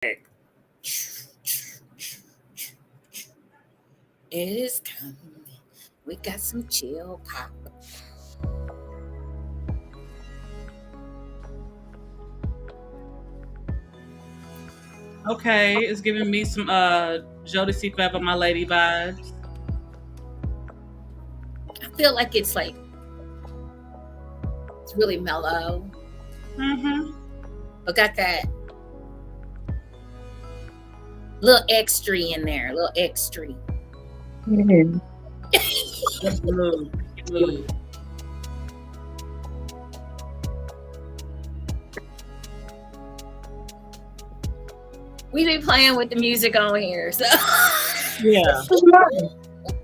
It is coming. We got some chill pop. Okay, it's giving me some JewCee Forever My Lady vibes. I feel like it's really mellow. Mm-hmm. But got that little extra in there, little extra. It's blue. Blue. We be playing with the music on here, so Yeah.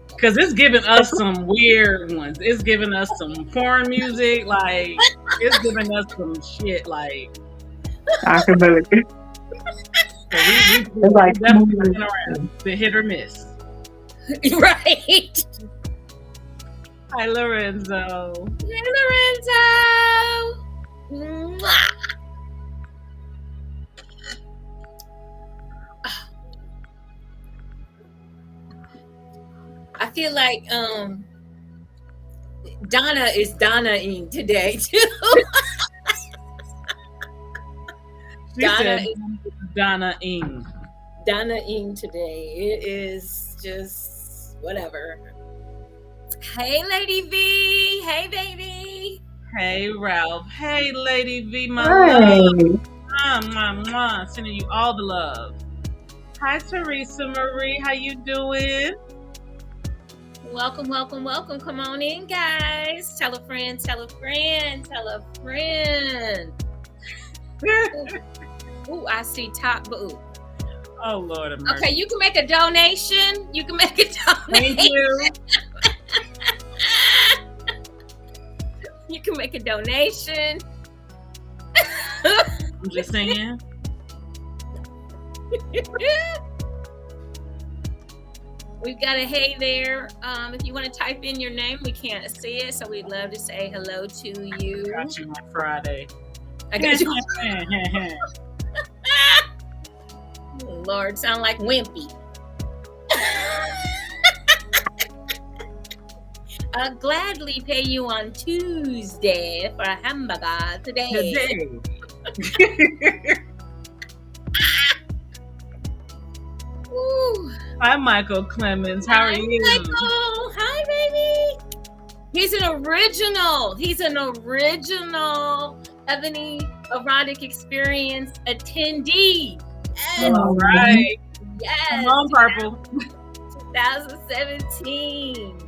Because it's giving us some weird ones. It's giving us some porn music. Like, it's giving us some shit. Like, I can believe it. It's like definitely been around. The hit or miss. Right. Hi, Lorenzo. Hey, Lorenzo. Mwah. I feel like Donna is Donna-ing today too. Donna-ing. Donna-ing today. It is just whatever. Hey, Lady V. Hey, baby. Hey, Ralph. Hey, Lady V, my love. Mwah. Sending you all the love. Hi, Teresa Marie. How you doing? Welcome. Come on in, guys. Tell a friend. Ooh, I see top boo. Oh, Lord of mercy. Okay, you can make a donation. Thank you. You can make a donation. I'm just saying. We've got a hey there. If you want to type in your name, we can't see it, so we'd love to say hello to you. I got you on Friday. I got you. Lord, sound like Wimpy. I'll gladly pay you on Tuesday for a hamburger today. Hi, Michael Clemens. How are you? Michael. Hi, baby. He's an original Ebony Erotic Experience attendee. Yes. All right. Yes. Come on, Purple. 2017.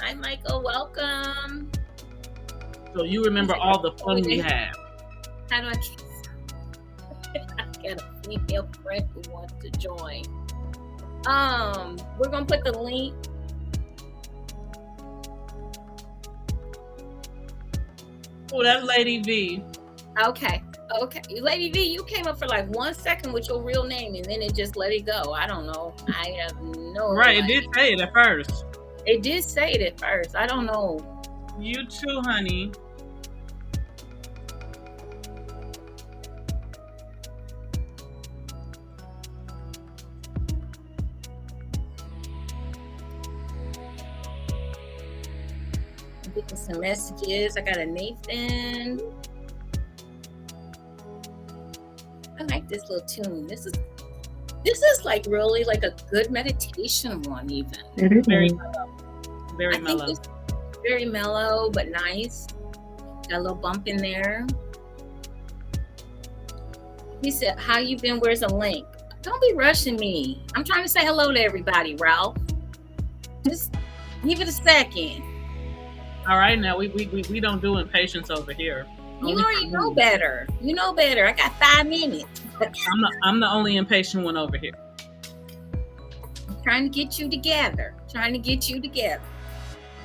Hi, Michael. Welcome. So you remember all the fun we had. How do I got a female friend who wants to join. We're gonna put the link. Oh, that's Lady V. Okay. Lady V, you came up for like 1 second with your real name and then it just let it go. I don't know. I have no Right, idea. it did say it at first. It did say it at first. I don't know. You too, honey. Getting some messages. I got a Nathan. I like this little tune. This is like really like a good meditation one, even. It is very mellow. Very mellow. Very mellow, but nice. Got a little bump in there. He said, "How you been? Where's a link?" Don't be rushing me. I'm trying to say hello to everybody, Ralph. Just give it a second. All right, now we don't do impatience over here. You already know better. You know better. I got 5 minutes. I'm the only impatient one over here. I'm trying to get you together.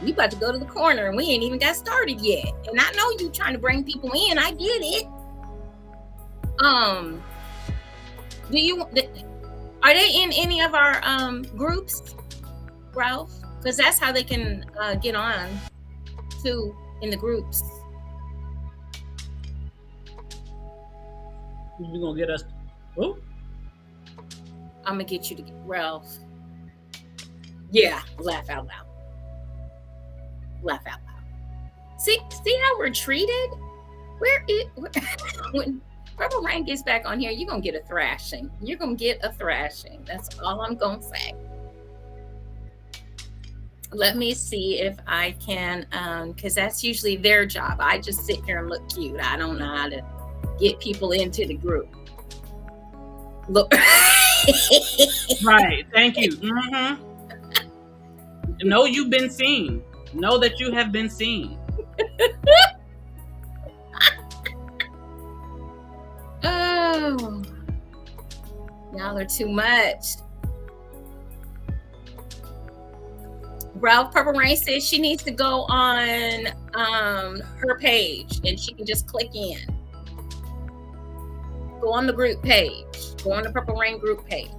We about to go to the corner and we ain't even got started yet. And I know you trying to bring people in. I get it. Are they in any of our groups, Ralph? Because that's how they can get on too in the groups. You gonna get us? Oh, I'm gonna get you to Ralph. Yeah, laugh out loud. Laugh out loud. See how we're treated? When Purple Rain gets back on here, you're gonna get a thrashing. You're gonna get a thrashing. That's all I'm gonna say. Let me see if I can, because that's usually their job. I just sit here and look cute. I don't know how to get people into the group. Look. right. Thank you. Mm-hmm. Know you've been seen. Know that you have been seen. Oh, y'all are too much. Ralph Purple Rain says she needs to go on her page and she can just click in. Go on the group page. Go on the Purple Rain group page.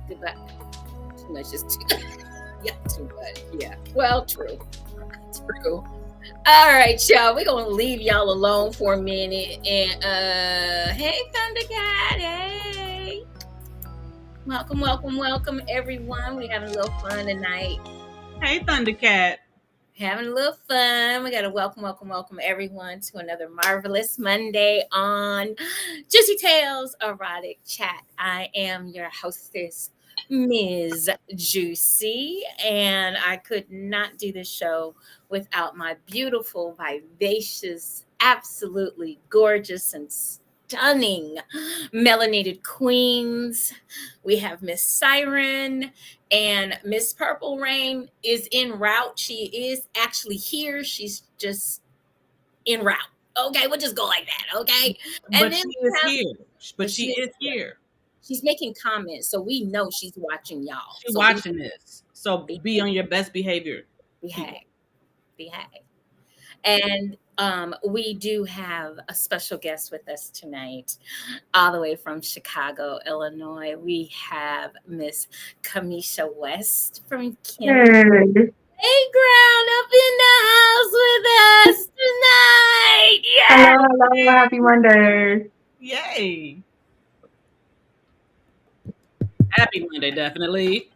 Goodbye. Too much is too. Yeah, too much. Yeah. Well, true. True. All right, y'all. We're gonna leave y'all alone for a minute. And hey, Thundercat. Hey. Welcome, everyone. We're having a little fun tonight. Hey, Thundercat. Having a little fun. We got to welcome everyone to another marvelous Monday on JewCee Tales Erotic Chat. I am your hostess, Ms. JewCee, and I could not do this show without my beautiful, vivacious, absolutely gorgeous and stunning melanated queens. We have Miss Siren, and Miss Purple Rain is en route. She is actually here. She's just en route. Okay, we'll just go like that. Okay, and but she is here. But she is here. She's making comments, so we know she's watching y'all. She's watching this. So be on your best behavior. Behave. And we do have a special guest with us tonight, all the way from Chicago, Illinois. We have Miss Kamisha West from Canada. Hey, Ground up in the house with us tonight. Yeah. Hello. Happy Monday. Yay. Happy Monday, definitely.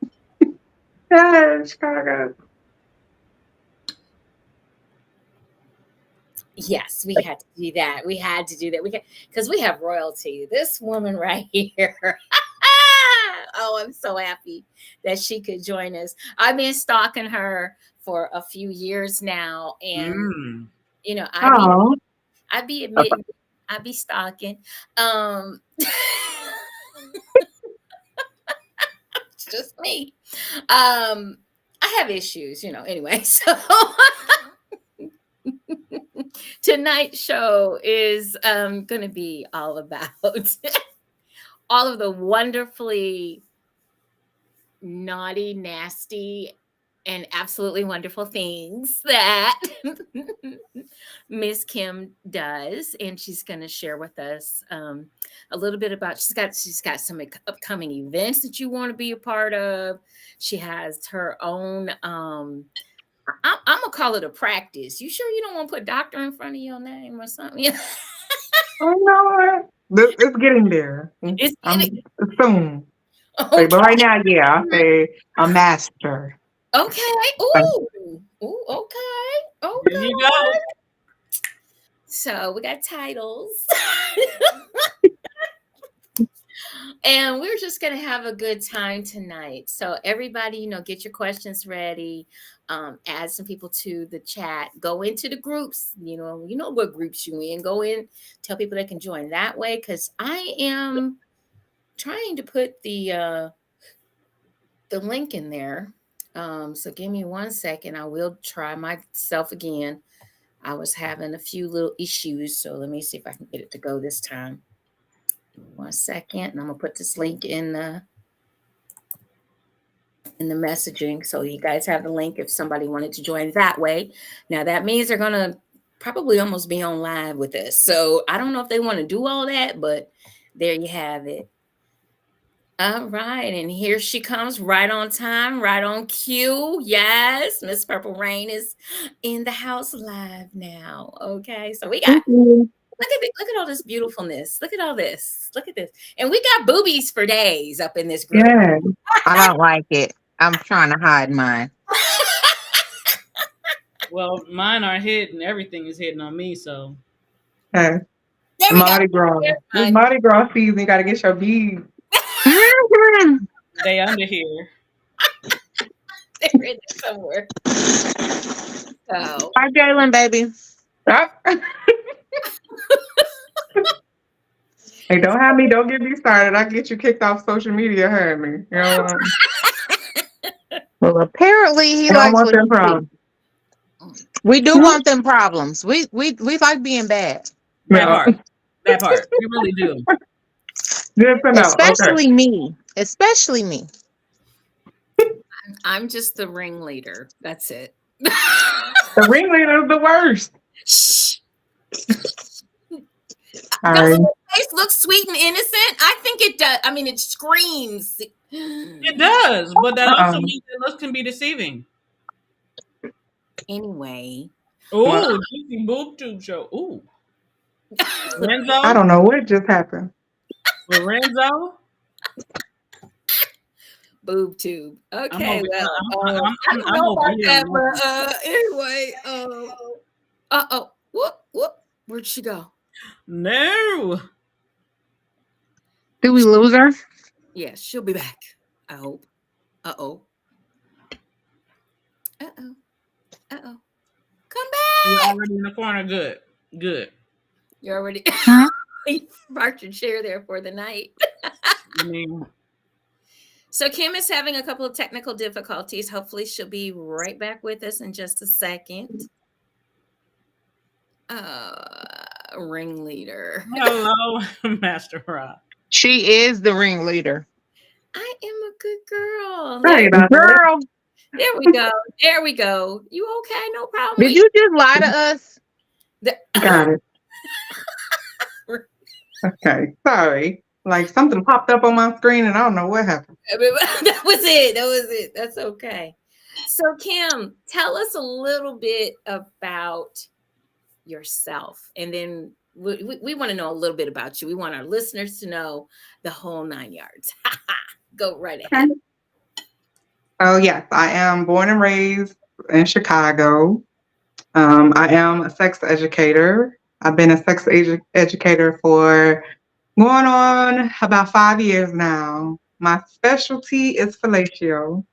Yeah, Chicago. Yes, we had to do that. Because we have royalty. This woman right here. Oh, I'm so happy that she could join us. I've been stalking her for a few years now, and you know, I'd be admitting, I'd be stalking. It's just me. I have issues, you know. Anyway, so. Tonight's show is going to be all about all of the wonderfully naughty, nasty, and absolutely wonderful things that Miss Kim does, and she's going to share with us a little bit about. She's got some upcoming events that you want to be a part of. She has her own. I'm gonna call it a practice. You sure you don't want to put doctor in front of your name or something? Oh no, it's getting there. It's soon. Okay. But right now, yeah, I'll say a master. Okay. Ooh. Okay. There you go. So we got titles. And we're just going to have a good time tonight. So everybody, you know, get your questions ready. Add some people to the chat. Go into the groups. You know what groups you in. Go in. Tell people they can join that way. Because I am trying to put the link in there. So give me 1 second. I will try myself again. I was having a few little issues. So let me see if I can get it to go this time. 1 second, and I'm gonna put this link in the messaging, so you guys have the link if somebody wanted to join that way. Now that means they're gonna probably almost be on live with us. So I don't know if they want to do all that, but there you have it. All right, and here she comes, right on time, right on cue. Yes, Miss Purple Rain is in the house live now. Okay, so we got Thank you. look at all this beautifulness. Look at all this. Look at this, and we got boobies for days up in this group. Yeah. I don't like it. I'm trying to hide mine. Well, mine are hidden. Everything is hidden on me. So Hey, There we go. Mardi Gras. There's It's mine. Mardi Gras season. You got to get your beads. Mhm. they under here. They're in there somewhere. So Hi, Jalen, baby. Ah. Hey, don't have me. Don't get me started. I get you kicked off social media. Heard me. Well, apparently he You don't likes want what them he sees. problems. We do want them problems. We like being bad. That No. part. That part. We really do. Good to know. Okay. Especially me. Especially me. I'm just the ringleader. That's it. The ringleader is the worst. Shh. Sorry. Doesn't your face look sweet and innocent? I think it does. I mean, it screams. It does, but that also Um, means that looks can be deceiving. Anyway. well, Ooh, juicy boob tube show. Ooh, I Lorenzo, don't know what just happened. Lorenzo. Boob tube. I'm Okay, over. well, I I'm don't know over about here. that, but anyway, whoop, where'd she go? No. Do we lose her? Yeah, she'll be back. I hope. Uh-oh. Uh-oh. Uh-oh. Come You're back. already in the corner. Good. Good. You're already Huh? you parked your chair there for the night. I mean, So Kim is having a couple of technical difficulties. Hopefully she'll be right back with us in just a second. Ringleader. hello, Master Rock. She is the ringleader. I am a good girl. Sorry about that. Girl, There we go. There we go. You okay? No problem. did you just lie to us? Got it. Okay. Sorry. Like something popped up on my screen and I don't know what happened. That was it. That was it. That's okay. So Kim, tell us a little bit about yourself, and then we want to know a little bit about you. We want our listeners to know the whole 9 yards. Go right ahead. Oh, yes. I am born and raised in Chicago. I am a sex educator. I've been a sex educator for going on about 5 years now. My specialty is fellatio.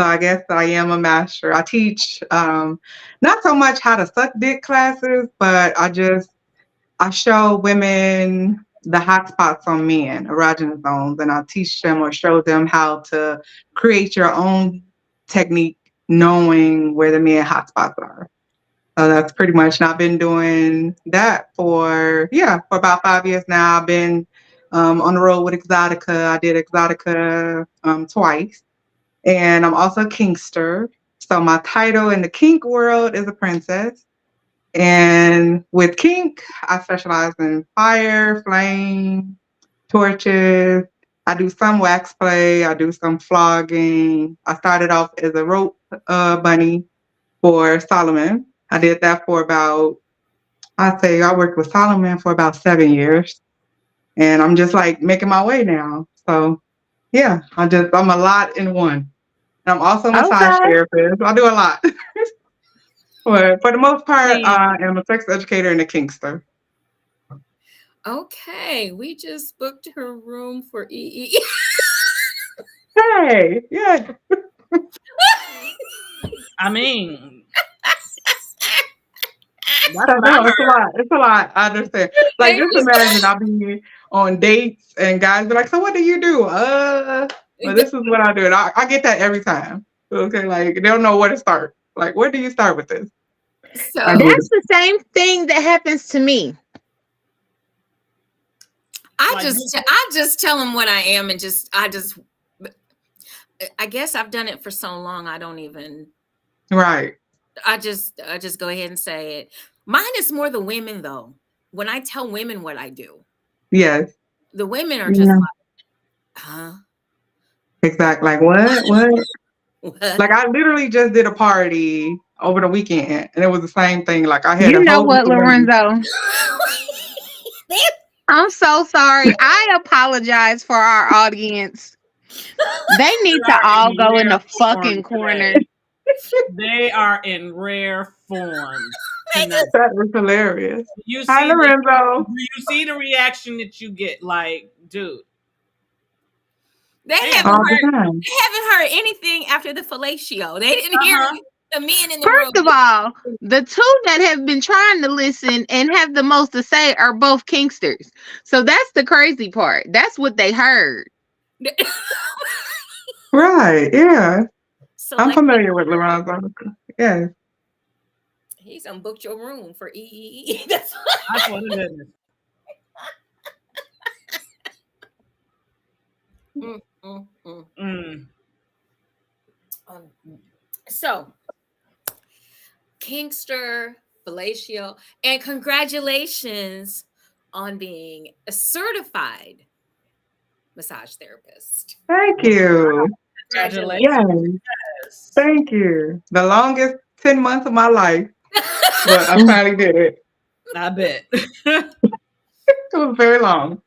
So I guess I am a master. I teach not so much how to suck dick classes, but I show women the hot spots on men, erogenous zones, and I teach them or show them how to create your own technique, knowing where the men hot spots are. So that's pretty much, and I've been doing that for about 5 years now. I've been on the road with Exotica. I did Exotica twice, and I'm also a kinkster. So my title in the kink world is a princess. And with kink, I specialize in fire, flame, torches. I do some wax play. I do some flogging. I started off as a rope bunny for Solomon. I did that for about, I'd say I worked with Solomon for about 7 years. And I'm just like making my way now. So yeah, I'm a lot in one. And I'm also a massage Okay. therapist. I do a lot. But for the most part, See, I am a sex educator and a kinkster. Okay, we just booked her room for EE. Hey, yeah. I mean, that's I what I know it's a heard. lot. It's a lot. I understand. Like Thank just you. imagine I'll be on dates and guys be like, "So what do you do?" Well, this is what I do. And I get that every time. Okay, like they don't know where to start. Like, where do you start with this? I So get it. That's the same thing that happens to me. Like, I just tell them what I am, and I guess I've done it for so long. I don't even. Right. I just go ahead and say it. Mine is more the women though. When I tell women what I do, Yes. the women are just Yeah. like, huh? Exactly. Like what? What? What? Like I literally just did a party over the weekend, and it was the same thing. Like I had You a know whole group what, of ladies. Lorenzo? I'm so sorry. I apologize for our audience. They need They to are all in go in rare the fucking form corner. today. They are in rare form tonight. That was hilarious. You Hi, see Lorenzo. you see the reaction that you get, like, dude. They Damn. All the time. haven't heard anything after the fellatio. They didn't hear the men in the room. First of all, the two that have been trying to listen and have the most to say are both Kingsters. So that's the crazy part. That's what they heard. Right. Yeah. So I'm like familiar with Lorenzo. Yeah. he's booked your room for EEE. That's I swear to goodness. Mm. So Kingster, fellatio, and congratulations on being a certified massage therapist. Thank you. Congratulations. Yes. Yes. Thank you. The longest 10 months of my life, but I finally did it. I bet. It was very long,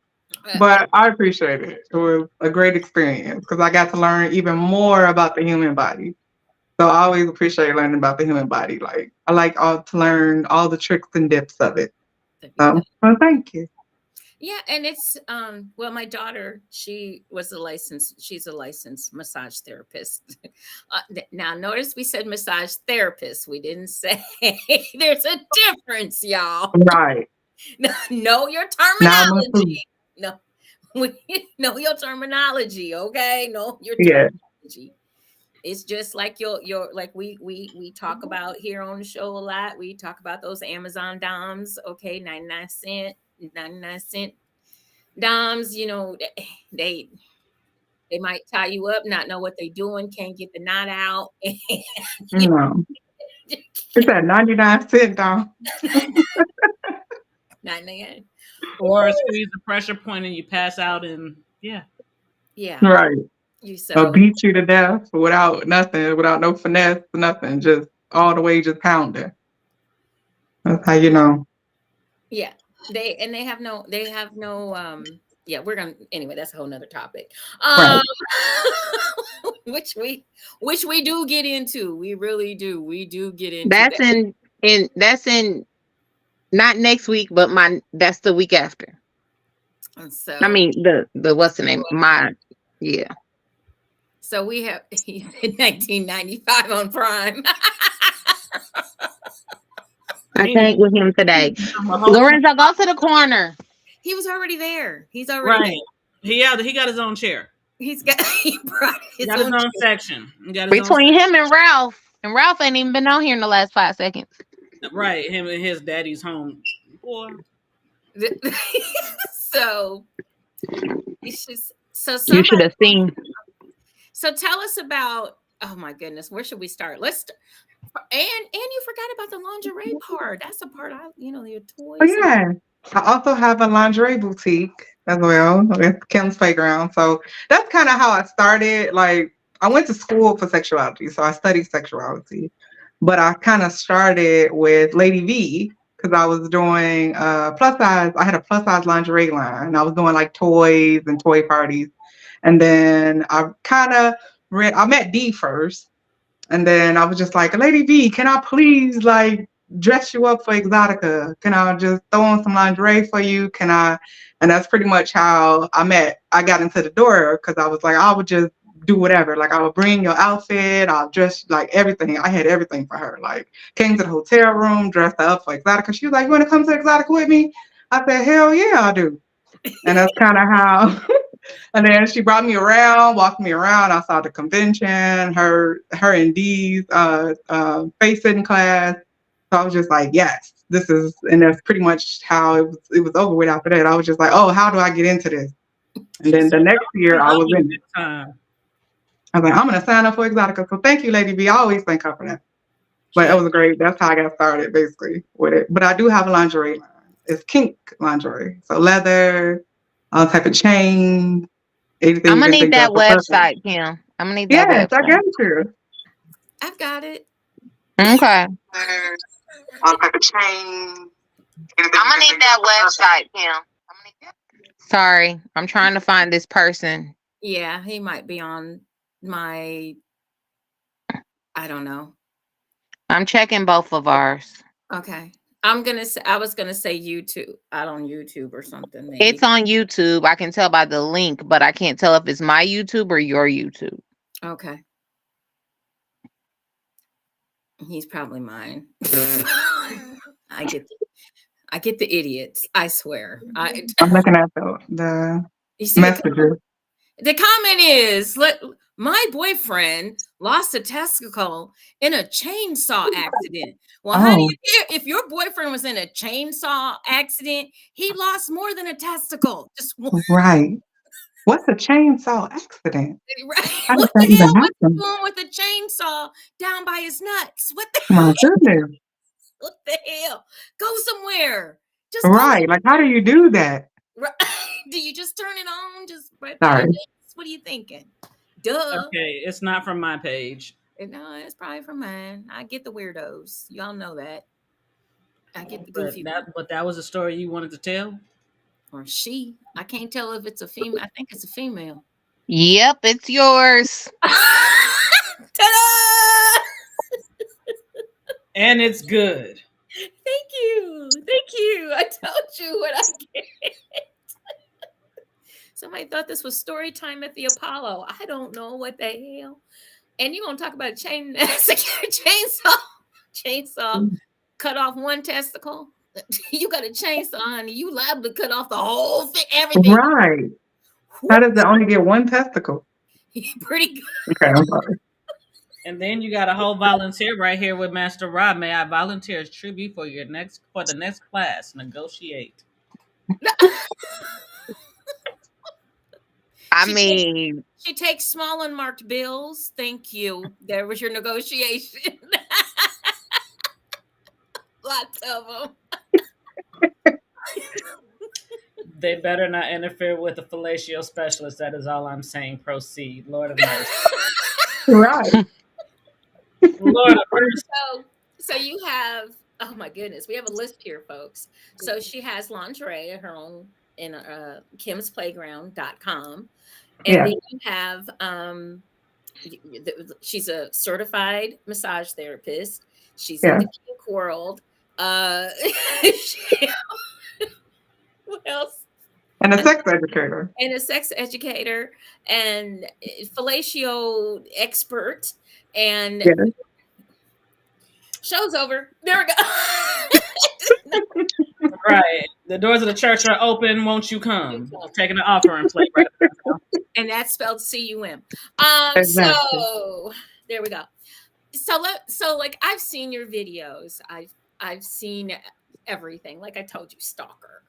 but I appreciate it. It was a great experience because I got to learn even more about the human body. So I always appreciate learning about the human body. Like I like all to learn all the tricks and dips of it. So well, thank you. Yeah, and it's well, my daughter, she's a licensed massage therapist. Now notice we said massage therapist. We didn't say there's a difference, y'all. Right. Know your terminology. No, know your terminology, okay? Know your terminology. It's just like your like we talk about here on the show a lot. We talk about those Amazon DOMs, okay, 99 cent DOMs, you know, they might tie you up, not know what they're doing, can't get the knot out. No. It's that 99 cent DOM. 99. Or squeeze the pressure point and you pass out and yeah. Right. You Or beat you to death without nothing, without no finesse, nothing, just all the way just pounding. That's how you know. Yeah. They have no yeah, we're gonna anyway, that's a whole nother topic. Right. which we do get into. We really do. We do get into That's that. that's in not next week, but that's the week after. And so I mean the what's the name? Yeah. So we have he's in 1995 on Prime. I think with him today. Lorenzo, go to the corner. He was already there. He's already right. He got his own chair. He brought his own section. Between him and Ralph ain't even been on here in the last 5 seconds. Right, him and his daddy's home. Boy. So it's just you should have seen. So tell us about. Oh my goodness, where should we start? Let's. And you forgot about the lingerie part. That's the part your toys. Oh yeah, I also have a lingerie boutique as well. It's Kim's Playground. So that's kind of how I started. Like I went to school for sexuality, so I studied sexuality, but I kind of started with Lady V because I was doing plus size. I had a plus size lingerie line. And I was doing like toys and toy parties, and then I met D first. And then I was just like, Lady V, can I please like dress you up for Exotica? Can I just throw on some lingerie for you? Can I? And that's pretty much how I got into the door because I was like, I would just do whatever. Like I would bring your outfit, I'll dress like everything. I had everything for her. Like came to the hotel room, dressed her up for Exotica. She was like, you want to come to Exotica with me? I said, hell yeah, I do. And that's kind of how. And then she brought me around, walked me around. I saw the convention, her and Dee's face sitting class. So I was just like, yes, this is, and that's pretty much how it was over with after that. I was just like, oh, how do I get into this? And then the next year I was in it. I was like, I'm going to sign up for Exotica. So thank you, Lady B. I always thank her for that. But it was great. That's how I got started basically with it. But I do have a lingerie line. It's kink lingerie. So leather, all type of chains, anything I'm you gonna can need think of that for purpose. website, Kim. I'm gonna need that Yes, I website. got you. I've got it. Okay. All type of chain. I'm gonna need that website, Kim. Sorry, I'm trying to find this person. Yeah, he might be on my. I don't know. I'm checking both of ours. Okay. I'm gonna say I was gonna say YouTube. Out on YouTube or something, maybe. It's on YouTube. I can tell by the link, but I can't tell if it's my YouTube or your YouTube. Okay. He's probably mine. I get the idiots. I swear. I'm looking at the You see messages. the comment is my boyfriend lost a testicle in a chainsaw accident. Well, honey, Oh, if your boyfriend was in a chainsaw accident, he lost more than a testicle. Just one. right. What's a chainsaw accident? Right? How does What that the even hell was he happen? doing with a chainsaw down by his nuts? What the My goodness. what the hell? Go somewhere. Just go. Right. Like, how do you do that? Right. Do you just turn it on just right by your Sorry. nuts? What are you thinking? Duh. Okay, it's not from my page. No, it's probably from mine. I get the weirdos. Y'all know that. I get the But goofy that was a story you wanted to tell. or she. I can't tell if it's a female. I think it's a female. Yep, it's yours. Ta-da! And it's good. Thank you. Thank you. I told you what I get. Somebody thought this was story time at the Apollo. I don't know what the hell. And you're gonna talk about a chainsaw cut off one testicle. You got a chainsaw, honey. You liable to cut off the whole thing, everything. Right. How does it only get one testicle? Pretty good. Okay, I'm sorry. And then you got a whole volunteer right here with Master Rob. May I volunteer as tribute for the next class? Negotiate. I mean, She takes small unmarked bills. Thank you. There was your negotiation. Lots of them. They better not interfere with the fellatio specialist. That is all I'm saying. Proceed. Lord of mercy. Right. Lord of mercy. So you have, oh my goodness, we have a list here, folks. So she has lingerie at her own in kimsplayground.com. And then you have she's a certified massage therapist. She's in the kink world. What else? And a sex educator. And a sex educator and fellatio expert. And show's over. There we go. Right. The doors of the church are open. Won't you come? Taking the offering plate right now. And that's spelled C-U-M. Exactly. So there we go. So like I've seen your videos. I've seen everything. Like I told you, stalker.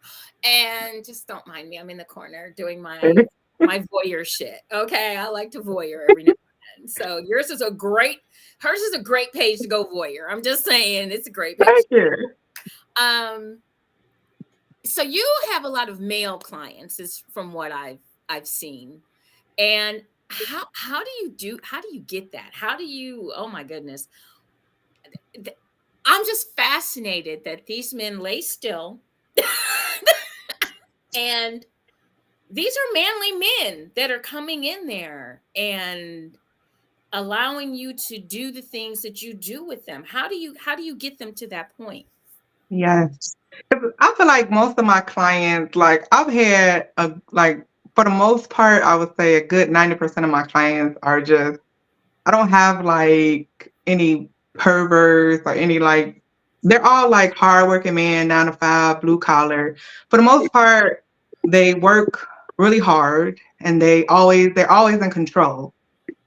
And just don't mind me. I'm in the corner doing my voyeur shit. Okay. I like to voyeur every now and then. So hers is a great page to go voyeur. I'm just saying it's a great page. Thank you. So you have a lot of male clients, is from what I've seen. And how do you get that? How do you, oh my goodness. I'm just fascinated that these men lay still and these are manly men that are coming in there and allowing you to do the things that you do with them. How do you get them to that point? Yes. I feel like most of my clients, like I've had for the most part, I would say a good 90% of my clients are just, I don't have like any perverts or any they're all like hardworking men, 9 to 5, blue collar. For the most part, they work really hard and they're always in control.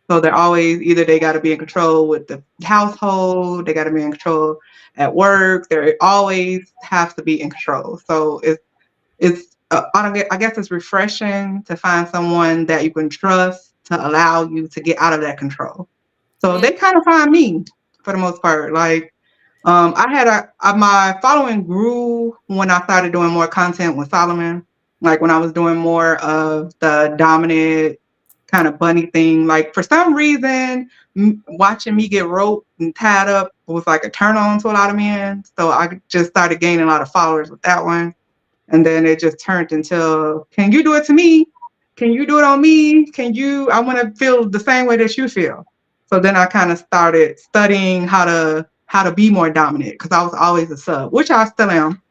So they're always either they got to be in control with the household, they got to be in control at work. They always have to be in control. So I guess it's refreshing to find someone that you can trust to allow you to get out of that control. So they kind of find me for the most part. Like I had my following grew when I started doing more content with Solomon. Like when I was doing more of the dominant kind of bunny thing, like for some reason, watching me get roped and tied up was like a turn on to a lot of men. So I just started gaining a lot of followers with that one. And then it just turned into, can you do it to me? Can you do it on me? I want to feel the same way that you feel. So then I kind of started studying how to be more dominant because I was always a sub, which I still am.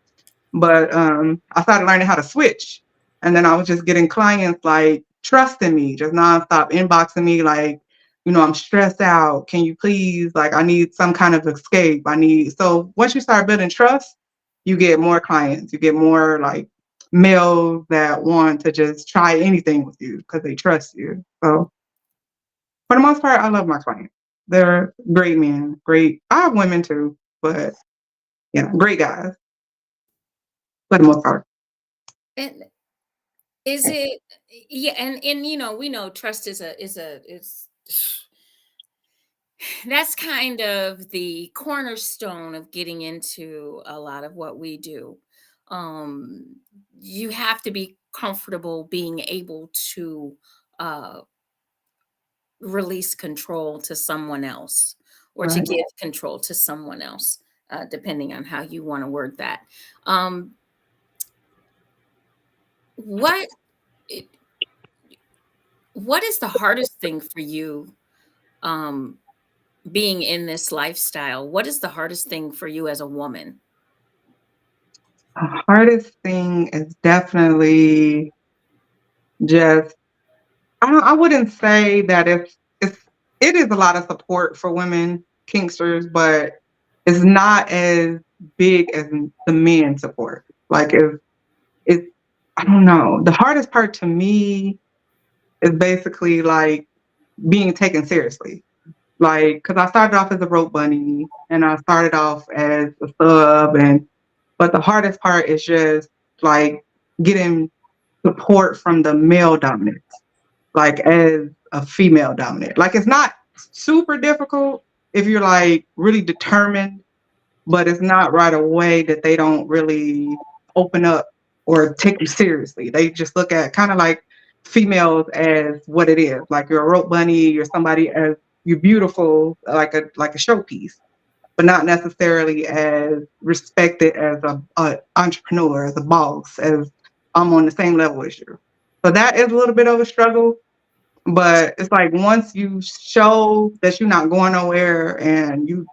But I started learning how to switch. And then I was just getting clients like trusting me, just nonstop inboxing me like, I'm stressed out. Can you please, like, I need some kind of escape. So once you start building trust, you get more clients. You get more like males that want to just try anything with you because they trust you. So for the most part, I love my clients. They're great men, great. I have women too, but yeah, great guys for the most part. And is it, yeah, and we know trust is that's kind of the cornerstone of getting into a lot of what we do. Um, you have to be comfortable being able to uh, release control to someone else or to Right. give control to someone else, depending on how you want to word that. Um, what what is the hardest thing for you, um, being in this lifestyle? What is the hardest thing for you as a woman? The hardest thing is definitely just I wouldn't say that it is a lot of support for women kinksters, but it's not as big as the men support. Like if it's I don't know. The hardest part to me is basically like being taken seriously. Like, because I started off as a rope bunny and I started off as a sub, but the hardest part is just like getting support from the male dominance, like as a female dominant. Like, it's not super difficult if you're like really determined, but it's not right away that they don't really open up or take you seriously. They just look at kind of like females as what it is. Like you're a rope bunny, you're somebody as you're beautiful, like a showpiece, but not necessarily as respected as a entrepreneur, as a boss, as I'm on the same level as you. So that is a little bit of a struggle. But it's like once you show that you're not going nowhere and you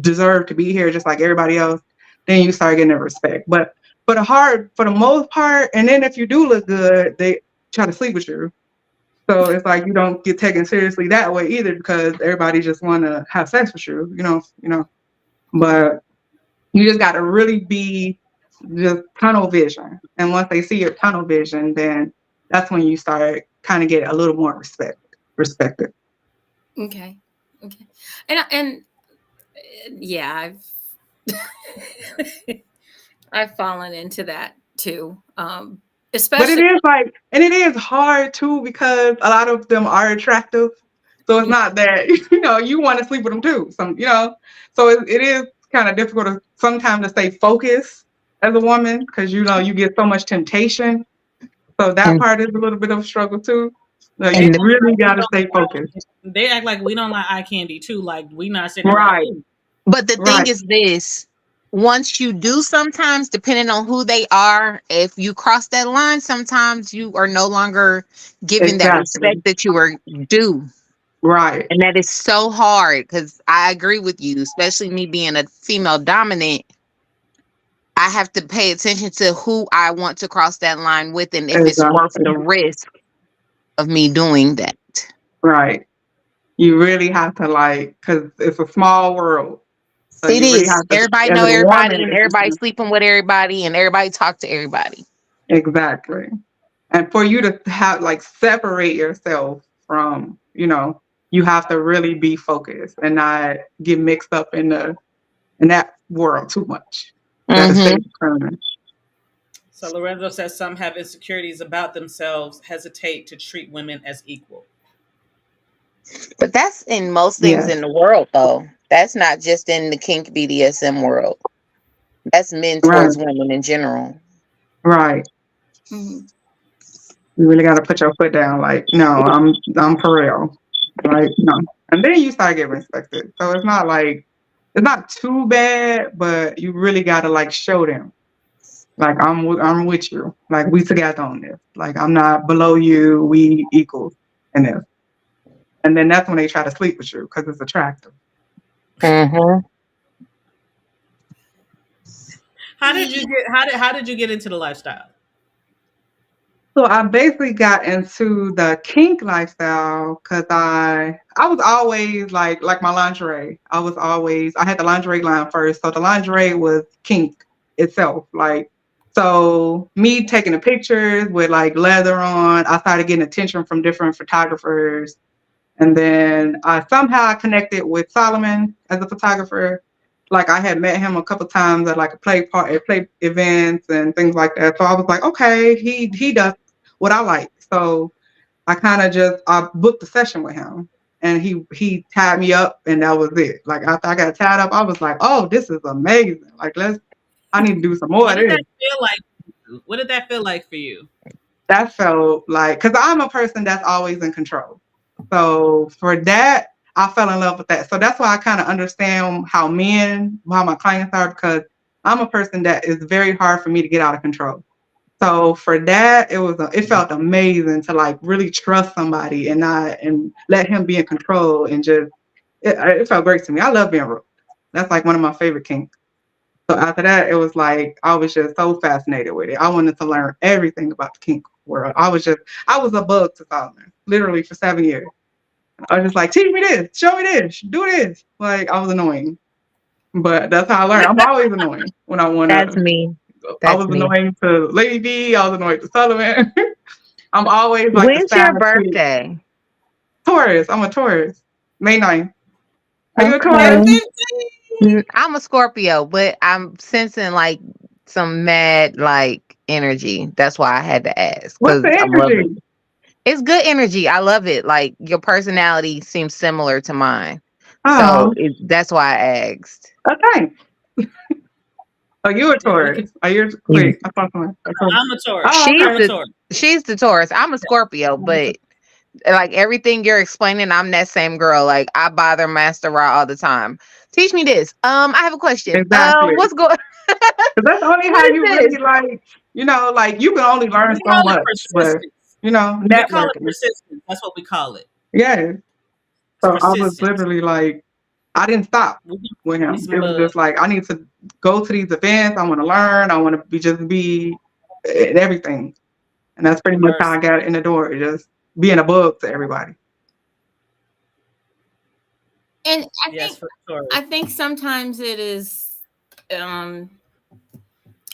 deserve to be here just like everybody else, then you start getting the respect. But for the most part, and then if you do look good, they try to sleep with you. So it's like you don't get taken seriously that way either because everybody just want to have sex with you. But you just got to really be just tunnel vision. And once they see your tunnel vision, then that's when you start kind of get a little more respected. Okay, okay, and yeah, I've fallen into that too. But it Especially, is like, and it is hard too because a lot of them are attractive. So it's yeah, not that, you want to sleep with them too. So it is kind of difficult to sometimes to stay focused as a woman because, you get so much temptation. So that And, part is a little bit of a struggle too. So They you and act really like we got to don't stay focused. they act like we don't like eye candy too. Like we not sitting there like, Right, ooh. but the thing right. is this, once you do, sometimes depending on who they are, if you cross that line, sometimes you are no longer given that Exactly. respect that you are due. Right. And that is so hard because I agree with you, especially me being a female dominant. I have to pay attention to who I want to cross that line with and if it's worth Exactly. the risk of me doing that. Right. You really have to because it's a small world. So It you really is. have to, Everybody as know a everybody woman, and everybody sleeping with everybody and everybody talk to everybody. exactly. And for you to have separate yourself from, you have to really be focused and not get mixed up in that world too much. Got to stay Hmm. determined. So Lorenzo says some have insecurities about themselves, hesitate to treat women as equal. But that's in most things Yeah. in the world, though. That's not just in the kink BDSM world. That's men Right. towards women in general. Right. Mhm. You really got to put your foot down. Like, no, I'm for real. Like, no. And then you start getting respected. So it's not too bad, but you really got to like show them. Like, I'm with you. Like, we together on this. Like, I'm not below you. We equal in this. And then that's when they try to sleep with you because it's attractive. Mm-hmm. How did you get into the lifestyle? So I basically got into the kink lifestyle because I was always like my lingerie. I had the lingerie line first, so the lingerie was kink itself. Like, so me taking the pictures with like leather on, I started getting attention from different photographers, and then I somehow connected with Solomon as a photographer. Like, I had met him a couple times at like a play events and things like that. So I was like, okay, he does what I like. So I booked a session with him, and he tied me up, and that was it. Like, after I got tied up, I was like, oh, this is amazing. Like, I need to do some more What of did this. that feel like? What did that feel like for you? That felt like, because I'm a person that's always in control. So for that, I fell in love with that. So that's why I kind of understand how my clients are, because I'm a person that is very hard for me to get out of control. So for that, it felt amazing to like really trust somebody and let him be in control, and just it felt great to me. I love being rooked. That's like one of my favorite kinks. So after that, it was like I was just so fascinated with it. I wanted to learn everything about the kink world. I was a bug to Solomon, literally for 7 years. I was just like, teach me this, show me this, do this. Like, I was annoying, but that's how I learned. I'm always annoying when I want That's to. me. I That's was me. annoying to Lady D. I was annoying to Solomon. I'm always like the When's your side chick. birthday? Taurus. I'm a Taurus. May 9th. Are you a Okay. Taurus? I'm a Scorpio, but I'm sensing like some mad like energy. That's why I had to ask What's the because I'm loving energy? it. It's good energy. I love it. Like your personality seems similar to mine, so Oh, that's why I asked. okay. Oh, you a Yeah, we can. Taurus. Are you Mm. wait? I thought someone. A Taurus. I'm a Taurus. Oh, She's I'm okay. a the Taurus. she's the Taurus. I'm a Scorpio, but like everything you're explaining, I'm that same girl. Like I bother Master Ra all the time. Teach me this. I have a question. Exactly. What's going? 'Cause that's only What how is you this? really like. Like you can only learn We so call it much, but persistence. We call it networking. persistence. That's what we call it. Yeah. It's So I was persistence. literally like, I didn't stop We give with me him. some It was bug. just like I need to go to these events. I want to learn. I want to be in everything, and that's pretty much how I Mercy. got in the door. Just being a bug to everybody. And Yes, for I Taurus. think sometimes it is um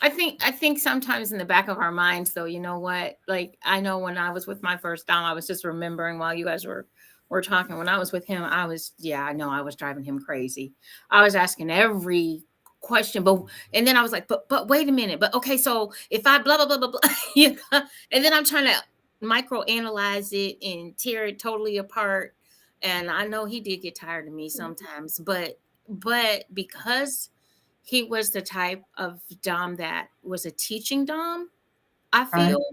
I think sometimes in the back of our minds though, you know what? Like I know when I was with my first dom, I was just remembering while you guys were talking. When I was with him, I know I was driving him crazy. I was asking every question, and then I was like, but wait a minute, but okay, so if I blah blah blah blah blah, you know, and then I'm trying to micro analyze it and tear it totally apart. And I know he did get tired of me sometimes, but because he was the type of dom that was a teaching dom, I Right. feel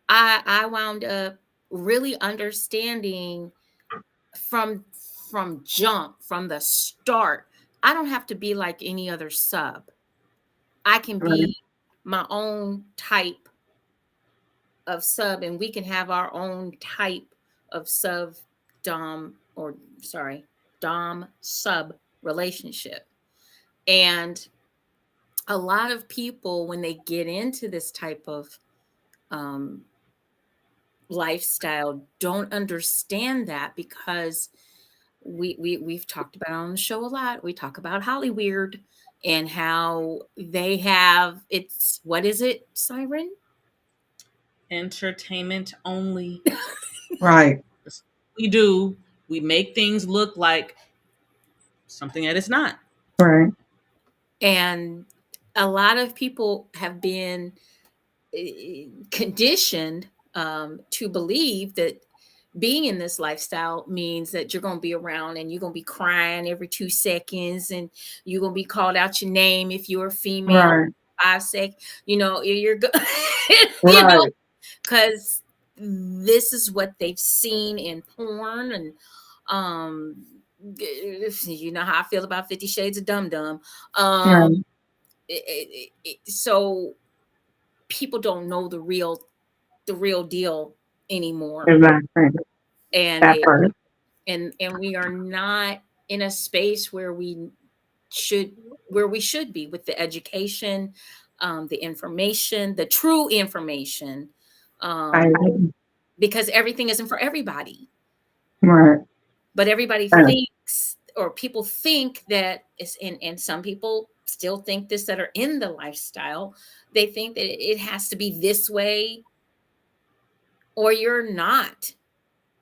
I wound up really understanding from from the start. I don't have to be like any other sub. I can Right. be my own type of sub, and we can have our own type of sub dom, or sorry, dom sub relationship. And a lot of people, when they get into this type of um, lifestyle, don't understand that, because we've talked about it on the show a lot. We talk about Hollyweird and how they have, it's, what is it, Siren? Entertainment only. Right. That's what we do. We make things look like something that it's not. Right. And a lot of people have been conditioned to believe that being in this lifestyle means that you're going to be around and you're going to be crying every 2 seconds, and you're going to be called out your name if you're a female. Right. 5 sec, you're good. Right. Because this is what they've seen in porn, and you know how I feel about 50 Shades of Dum Dum. Right. So people don't know the real deal anymore, Exactly. and That part. and we are not in a space should where we should be with the education, the information, the true information, I um, agree. because everything isn't for everybody. Right. But everybody Yeah. thinks, or people think that it's and some people still think this that are in the lifestyle. They think that it has to be this way, or you're not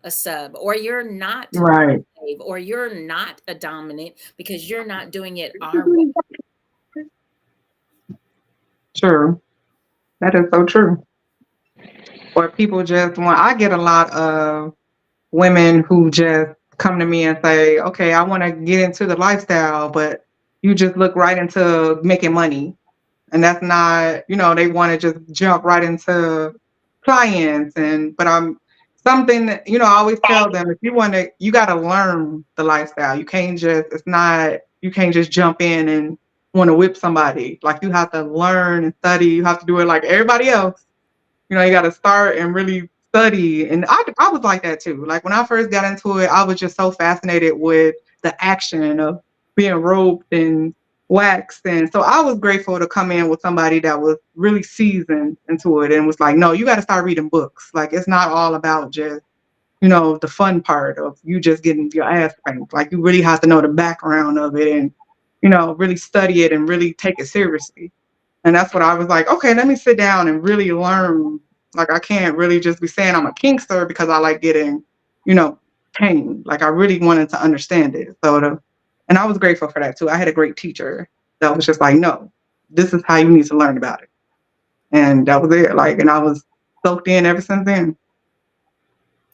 a sub, or you're not Right. a slave, or you're not a dominant because you're not doing it our way. True. That is so true. Or people just want, I get a lot of women who just come to me and say, okay, I want to get into the lifestyle, but you just look right into making money. And that's not, they want to just jump right into clients. But I'm something that, I always tell them, if you want to, you got to learn the lifestyle. You can't just, it's not, you can't just jump in and want to whip somebody. Like you have to learn and study. You have to do it like everybody else. You got to start and really study. And I was like that too. Like when I first got into it, I was just so fascinated with the action of being roped and waxed. And so I was grateful to come in with somebody that was really seasoned into it and was like, no, you got to start reading books. Like it's not all about just, the fun part of you just getting your ass spanked. Like you really have to know the background of it and, really study it and really take it seriously. And that's what I was like, okay, let me sit down and really learn. Like I can't really just be saying I'm a kinkster because I like getting, you know, pain. Like I really wanted to understand it. And I was grateful for that too. I had a great teacher that was just like, no, this is how you need to learn about it. And that was it. Like, and I was soaked in ever since then. And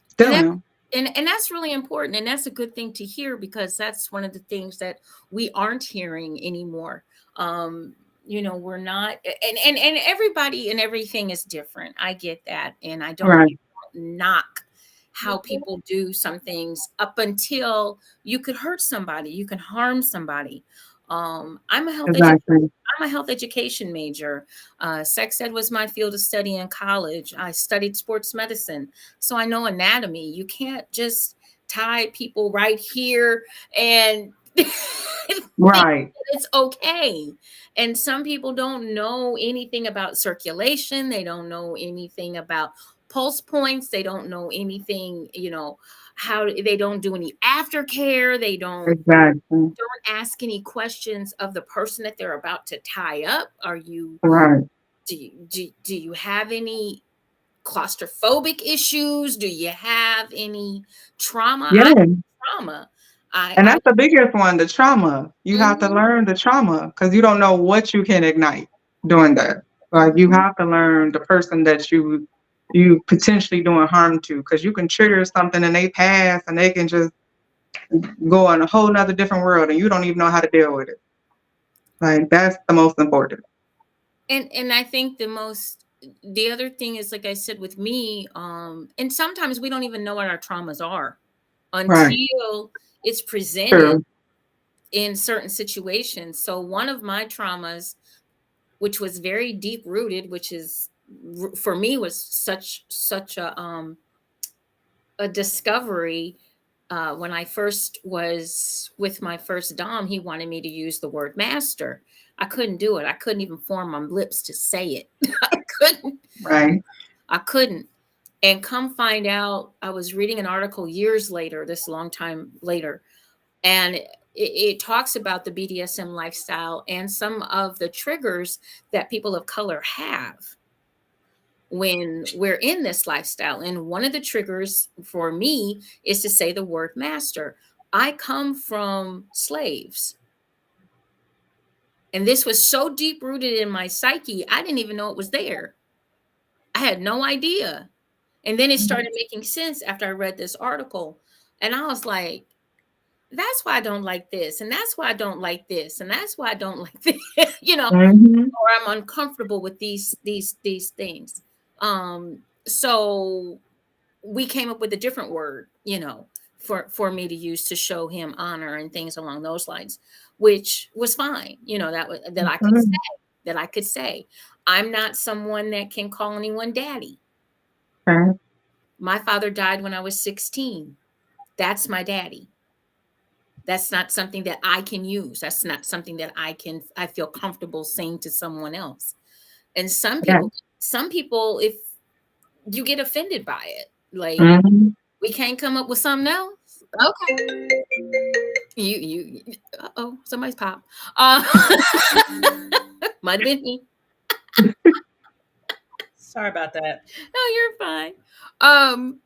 Still that am. and that's really important, and that's a good thing to hear, because that's one of the things that we aren't hearing anymore. We're not, and everybody and everything is different. I get that, and I don't Right. knock how people do some things up until you could hurt somebody, you can harm somebody. I'm a health educator. Exactly. I'm a health education major. Sex ed was my field of study in college. I studied sports medicine, so I know anatomy. You can't just tie people right here and think Right. it's okay. And some people don't know anything about circulation. They don't know anything about pulse points. They don't know anything, how they don't do any aftercare. They Exactly. don't ask any questions of the person that they're about to tie up. Right. Do you have any claustrophobic issues? Do you have any trauma? I have Yeah. trauma. And I that's the biggest one, the trauma. You have to Mhm, learn the trauma because you don't know what you can ignite doing that. Like you mhm. have to learn the person that you potentially doing harm to, because you can trigger something in they past and they can just go in a whole nother different world and you don't even know how to deal with it. Like that's the most important. And I think the other thing is, like I said, with me, and sometimes we don't even know what our traumas are Right. until it's presented True. in certain situations. So one of my traumas, which was very deep rooted, which is for me was such a discovery. When I first was with my first dom, he wanted me to use the word master. I couldn't do it. I couldn't even form my lips to say it. I couldn't. Right. I couldn't. And come find out, I was reading an article years later, this long time later, and it talks about the BDSM lifestyle and some of the triggers that people of color have when we're in this lifestyle. And one of the triggers for me is to say the word master. I come from slaves. And this was so deep rooted in my psyche, I didn't even know it was there. I had no idea. And then it started making sense after I read this article. And I was like, that's why I don't like this, and that's why I don't like this, and that's why I don't like this, Mm-hmm. or I'm uncomfortable with these things. So we came up with a different word, for me to use to show him honor and things along those lines, which was fine. That I could say, Mm-hmm. that I could say. I'm not someone that can call anyone daddy. Okay. My father died when I was 16. That's my daddy. That's not something that I can use. That's not something that I feel comfortable saying to someone else. And Yeah. some people, if you get offended by it, like, Mm-hmm. we can't come up with something else. Okay. Uh-oh, somebody's pop. Uh, might have been me. Sorry about that. No, you're fine. Um,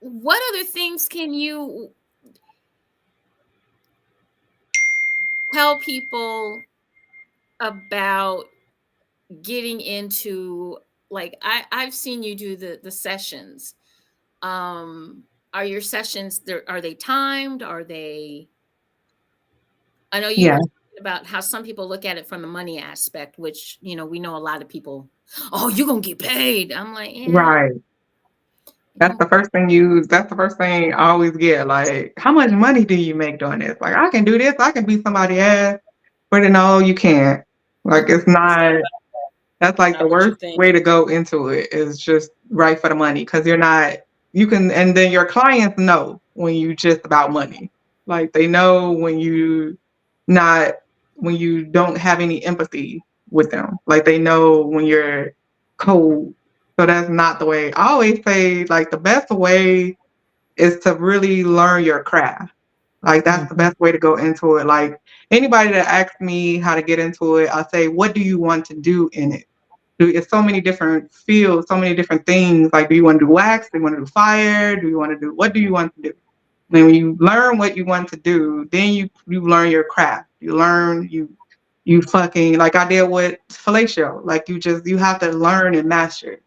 what other things can you tell people about getting into, like, I've seen you do the sessions. Um, are your sessions there, are they timed? Are they, I know you were Yeah. talking about how some people look at it from the money aspect, which, we know a lot of people, oh, you're gonna get paid. I'm like, yeah, Right. you That's the first thing I always get. Like, how much money do you make doing this? Like, I can do this. I can beat somebody ass. But no, you can't. Like, it's It's not not. about That's like the not what you worst think. way to go into it is just right for the money because you're not, you can, and then your clients know when you just about money. Like they know not, when you don't have any empathy with them. Like they know when you're cold. So that's not the way. I always say like the best way is to really learn your craft. Like that's the Mhm. best way to go into it. Like anybody that asks me how to get into it, I say, what do you want to do in it? It's so many different fields, so many different things. Like, do you want to do wax? Do you want to do fire? Do you want to do, what do you want to do? And when you learn what you want to do, then you learn your craft. You fucking, like I did with fellatio. Like you have to learn and master it.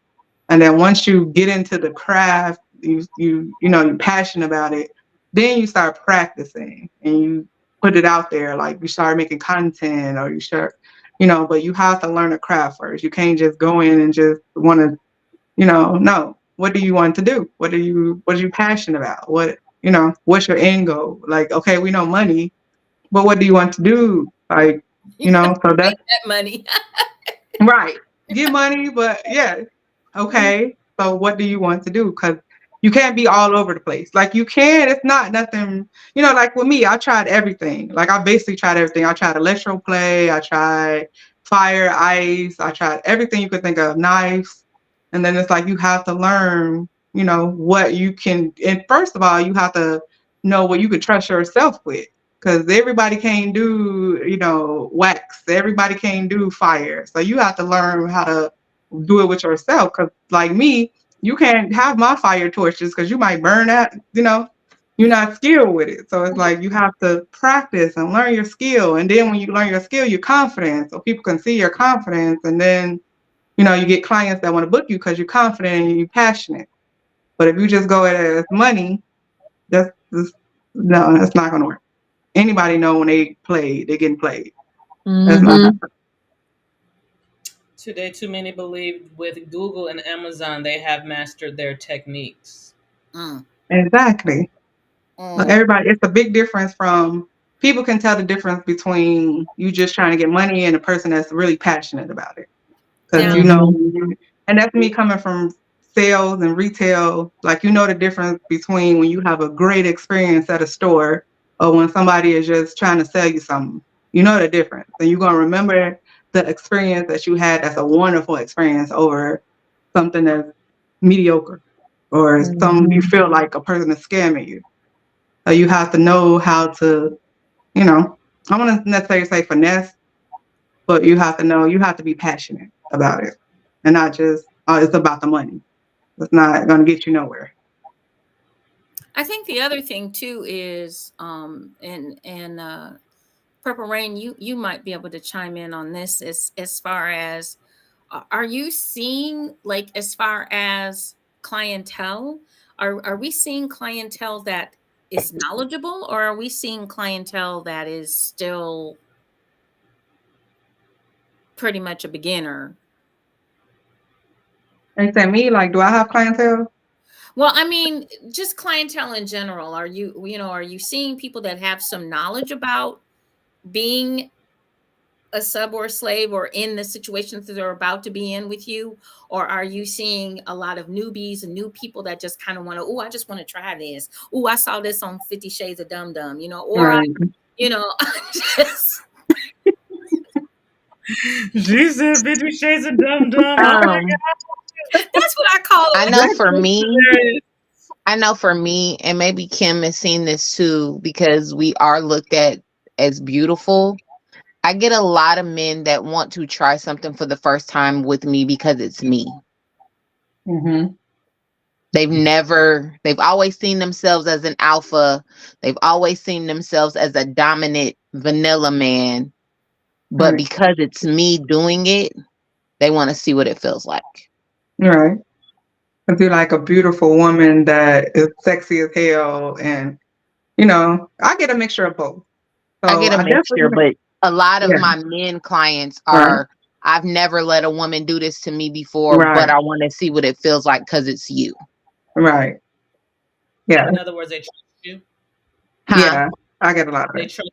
And then once you get into the craft, you're passionate about it, then you start practicing and you put it out there. Like you start making content or you start, but you have to learn a craft first. You can't just go in and just want to, no. What do you want to do? What are you passionate about? What's your end goal? Like, okay, we know money, but what do you want to do? Like, so make that's that money. right. Get money, but yeah. Okay. So what do you want to do? Because you can't be all over the place. Like you can, it's not nothing, like with me, I tried everything. Like I basically tried everything. I tried electro play, I tried fire, ice, I tried everything you could think of, knives. And then it's like you have to learn, what you can, and first of all, you have to know what you could trust yourself with because everybody can't do, wax. Everybody can't do fire. So you have to learn how to do it with yourself. Because like me, you can't have my fire torches because you might burn that. You're not skilled with it. So it's like you have to practice and learn your skill. And then when you learn your skill, you're confident. So people can see your confidence. And then, you get clients that want to book you because you're confident and you're passionate. But if you just go at it as money, no, that's not going to work. Anybody know when they getting played. That's not Mm-hmm. Today, too many believe with Google and Amazon they have mastered their techniques. Mm, exactly. Like mm. everybody, it's a big difference from people can tell the difference between you just trying to get money and a person that's really passionate about it. Because Now, Mm-hmm. and that's me coming from sales and retail. Like the difference between when you have a great experience at a store or when somebody is just trying to sell you something. You know the difference, and you're gonna remember the experience that you had. That's a wonderful experience over something that's mediocre or some you Mm-hmm. feel like a person is scamming you. So you have to know how to, you know, I don't want to necessarily say finesse, but you have to be passionate about it and not just, oh, it's about the money. It's not going to get you nowhere. I think the other thing too is, and Purple Rain, you might be able to chime in on this, as far as, are you seeing, as far as clientele, are we seeing clientele that is knowledgeable, or are we seeing clientele that is still pretty much a beginner? And to me, like, do I have clientele? Well, I mean, just clientele in general. Are you seeing people that have some knowledge about being a sub or a slave, or in the situations that they're about to be in with you? Or are you seeing a lot of newbies and new people that just kind of want to, oh, I just want to try this. Oh, I saw this on 50 Shades of Dum Dum, or Right. just She said 50 Shades of Dum Dum. Oh my that's what I call I it. know for me, God. I know for me, and maybe Kim has seen this too, because we are looked at as beautiful. I get a lot of men that want to try something for the first time with me because it's me. Mm-hmm. They've always seen themselves as an alpha. They've always seen themselves as a dominant vanilla man. But Right. because it's me doing it, they want to see what it feels like. Right. If you're like a beautiful woman that is sexy as hell, and I get a mixture of both. I So get a I definitely, mixture, but a lot of yeah, my men clients right, are, I've never let a woman do this to me before, but right, I want to see what it feels like because it's you. right, yeah, In other words, they trust you. Huh? yeah. I get a lot of They that. trust.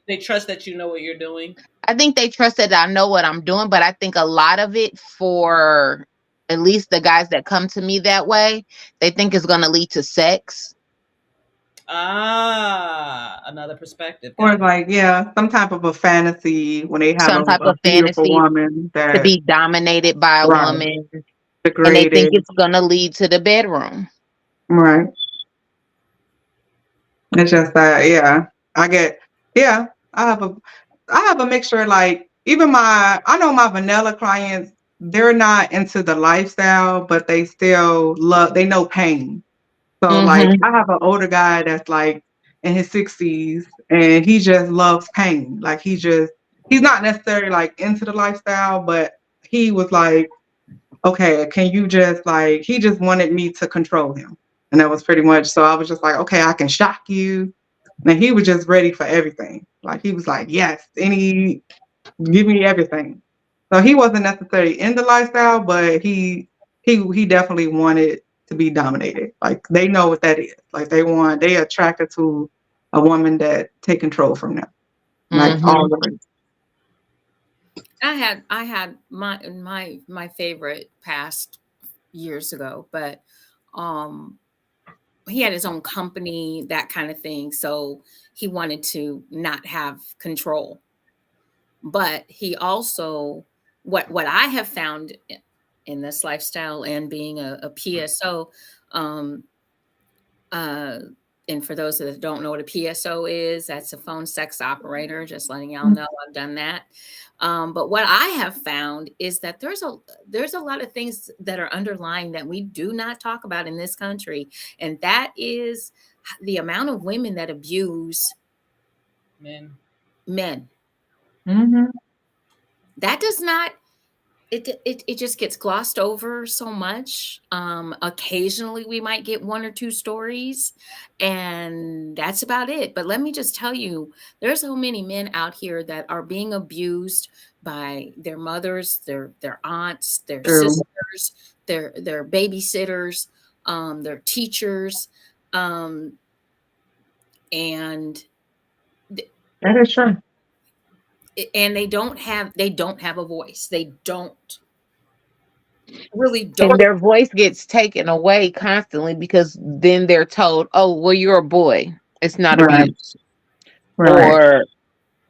They trust that you know what you're doing. I think they trust that I know what I'm doing, but I think a lot of it, for at least the guys that come to me that way, they think it's going to lead to sex. Another perspective. Or Got it. like, yeah, some type of a fantasy when they have Some type a of beautiful fantasy woman to that, be dominated by a right, woman, and they think degraded, it's going to lead to the bedroom. right. It's just that, yeah, I get, yeah, I have a, I have a mixture. Like, even I know my vanilla clients, they're not into the lifestyle, but they still they know pain. So like, Mm-hmm. I have an older guy that's like in his 60s, and he just loves pain. Like, he's not necessarily like into the lifestyle, but he was like, okay, can you just like, he just wanted me to control him. And that was pretty much, so I was just like, okay, I can shock you. And he was just ready for everything. Like, he was like, yes, give me everything. So he wasn't necessarily in the lifestyle, but he definitely wanted to be dominated. Like, they know what that is. Like, they attracted to a woman that take control from them. Like, Mm-hmm. all of it. I had my favorite passed years ago, but um he had his own company, that kind of thing. So he wanted to not have control. But he also, what I have found in this lifestyle and being a PSO, um, uh, and for those that don't know what a PSO is, that's a phone sex operator. Just letting y'all know I've done that. But what I have found is that there's a lot of things that are underlying that we do not talk about in this country, and that is the amount of women that abuse Men. men. Mm-hmm. That does not, it just gets glossed over so much. Occasionally we might get one or two stories, and that's about it. But let me just tell you, there's so many men out here that are being abused by their mothers, their aunts, their True. sisters, their babysitters, their teachers, um, and That is true. they don't have a voice. They really And don't. their voice gets taken away constantly because then they're told, oh, well, you're a boy. It's not Right. abuse. Right. Or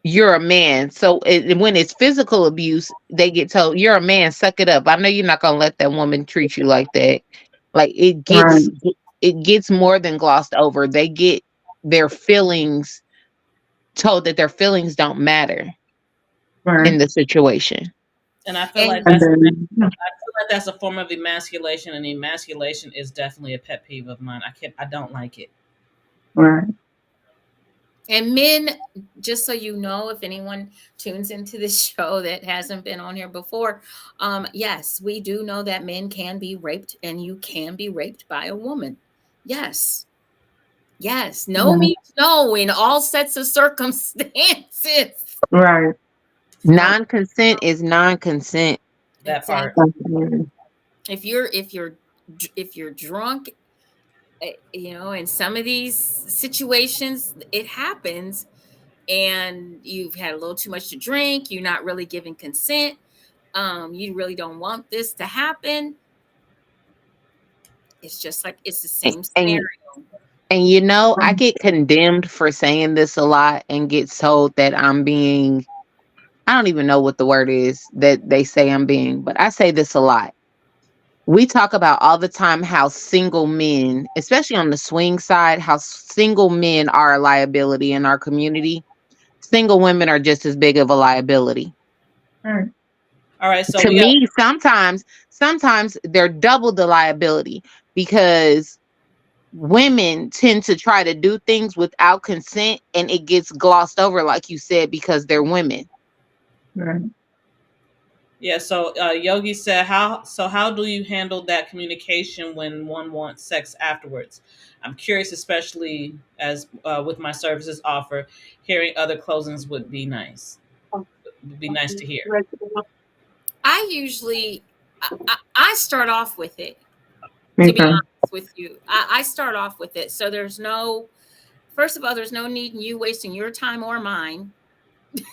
you're a man. So when it's physical abuse, they get told, you're a man, suck it up. I know you're not going to let that woman treat you like that. Like, Right. it gets more than glossed over. They get their feelings told that their feelings don't matter Right. in the situation. And I feel like And And that's then, a form of emasculation, and emasculation is definitely a pet peeve of mine. I don't like it. right. And men, just so you know, if anyone tunes into this show that hasn't been on here before, yes, we do know that men can be raped, and you can be raped by a woman. Yes. Yes, no Yeah. means no in all sets of circumstances. Right. No, Non-consent is non-consent. That part. exactly. Definitely. If you're drunk, in some of these situations, it happens, and you've had a little too much to drink. You're not really giving consent. You really don't want this to happen. It's just like it's the same And scenario. you know, I Um, get condemned for saying this a lot and get told that I'm being, I don't even know what the word is that they say I'm being, but I say this a lot. We talk about all the time how single men, especially on the swing side, how single men are a liability in our community. Single women are just as big of a liability. right. All right, so To we got me, sometimes they're double the liability because women tend to try to do things without consent and it gets glossed over, like you said, because they're women. Right. yeah. So Yogi said, how do you handle that communication when one wants sex afterwards? I'm curious, especially as with my services offer, hearing other closings would be nice. Would be nice to hear. I usually, I start off with it. Me To be too. honest with you, I start off with it. So there's no, first of all, there's no need in you wasting your time or mine.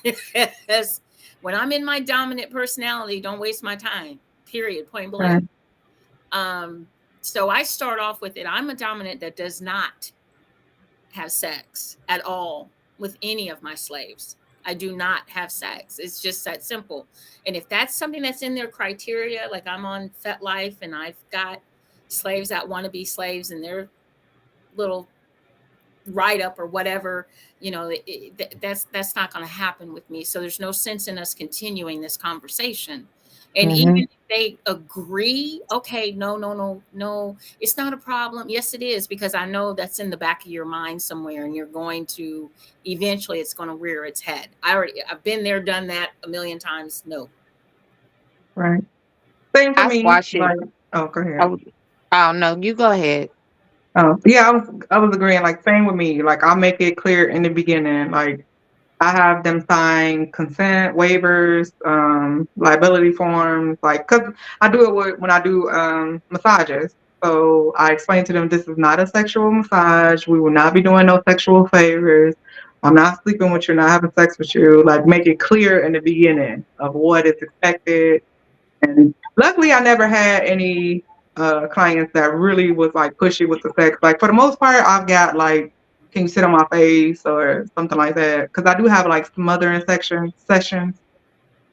Because when I'm in my dominant personality, don't waste my time. Period. Point Right. blank. Um, so I start off with it. I'm a dominant that does not have sex at all with any of my slaves. I do not have sex. It's just that simple. And if that's something that's in their criteria, like I'm on FetLife and I've got slaves that want to be slaves and their little write up or whatever, that's not going to happen with me. So there's no sense in us continuing this conversation. And even Hmm. if they agree, okay, no, no, no, no, it's not a problem. Yes, it is, because I know that's in the back of your mind somewhere, and you're going to eventually, it's going to rear its head. I've been there, done that a million times. No. Right. Same for I've me. watched it. Like, oh, go ahead. Oh, oh no, you go ahead. Oh, yeah, I was agreeing. Like, same with me. Like, I'll make it clear in the beginning. Like, I have them sign consent waivers, liability forms. Like, cause I do it when I do massages. So I explain to them this is not a sexual massage. We will not be doing no sexual favors. I'm not sleeping with you, not having sex with you. Like, make it clear in the beginning of what is expected. And luckily, I never had any clients that really was like pushy with the sex. Like for the most part, I've got like, can you sit on my face or something like that? Because I do have like smothering sessions.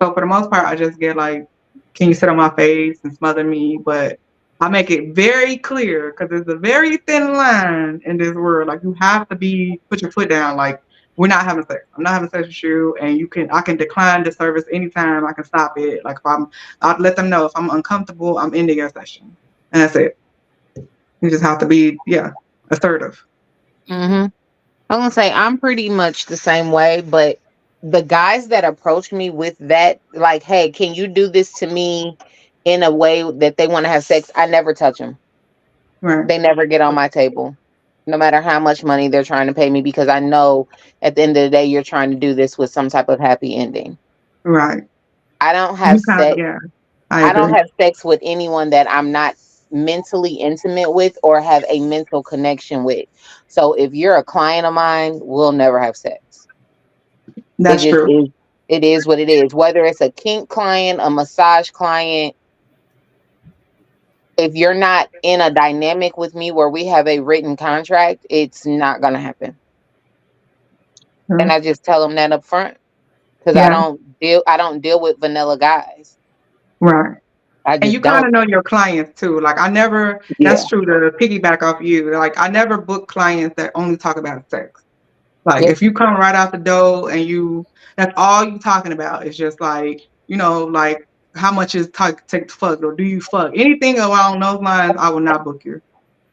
So for the most part, I just get like, can you sit on my face and smother me? But I make it very clear because there's a very thin line in this world. Like you have to put your foot down. Like we're not having sex. I'm not having sex with you, and I can decline the service anytime. I can stop it. Like I'll let them know if I'm uncomfortable. I'm ending your session, and that's it. You just have to be, yeah, assertive. Hmm. I'm gonna say I'm pretty much the same way, but the guys that approach me with that, like, hey, can you do this to me in a way that they want to have sex? I never touch them. Right, They never get on my table, no matter how much money they're trying to pay me, because I know at the end of the day, you're trying to do this with some type of happy ending. right. I don't have You kind of, sex. yeah. I I don't agree. have sex with anyone that I'm not mentally intimate with or have a mental connection with. So if you're a client of mine, we'll never have sex. It That's just true. is. It is what it is. Whether it's a kink client, a massage client, if you're not in a dynamic with me where we have a written contract, it's not gonna happen. And True. I just tell them that up front because I Yeah. don't deal. I don't deal with vanilla guys. Right. I And just you kind don't. of know your clients too. Like I never, Yeah. that's true to piggyback off you. Like I never book clients that only talk about sex. Like Yep. if you come right out the door and that's all you talking about is just like, like how much is take to fuck or do you fuck? Anything along those lines, I will not book you.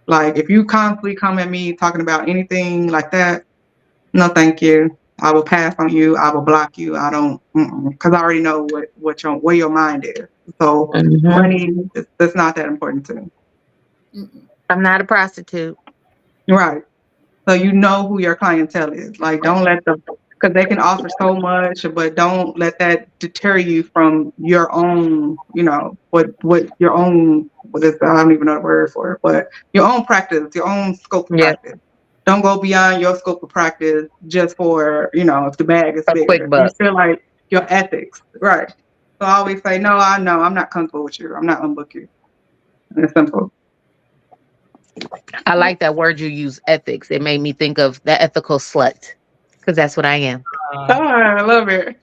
Like if you constantly come at me talking about anything like that, no, thank you. I will pass on you. I will block you. I don't, because I already know where your mind is. So Hmm. money, that's not that important to me. Mm-mm. I'm not a prostitute. Right. So you know who your clientele is. Like, don't let them, because they can offer so much, but don't let that deter you from your own, what your own, what is, I don't even know the word for it, but your own practice, your own scope of Yeah. practice. Don't go beyond your scope of practice just for, if the bag is A quick bigger. You buck. feel like your ethics, right? So I always say, no, I know I'm not comfortable with you. I'm not gonna book you. And it's simple. I like that word you use, ethics. It made me think of the ethical slut, because that's what I am. Oh, I love it.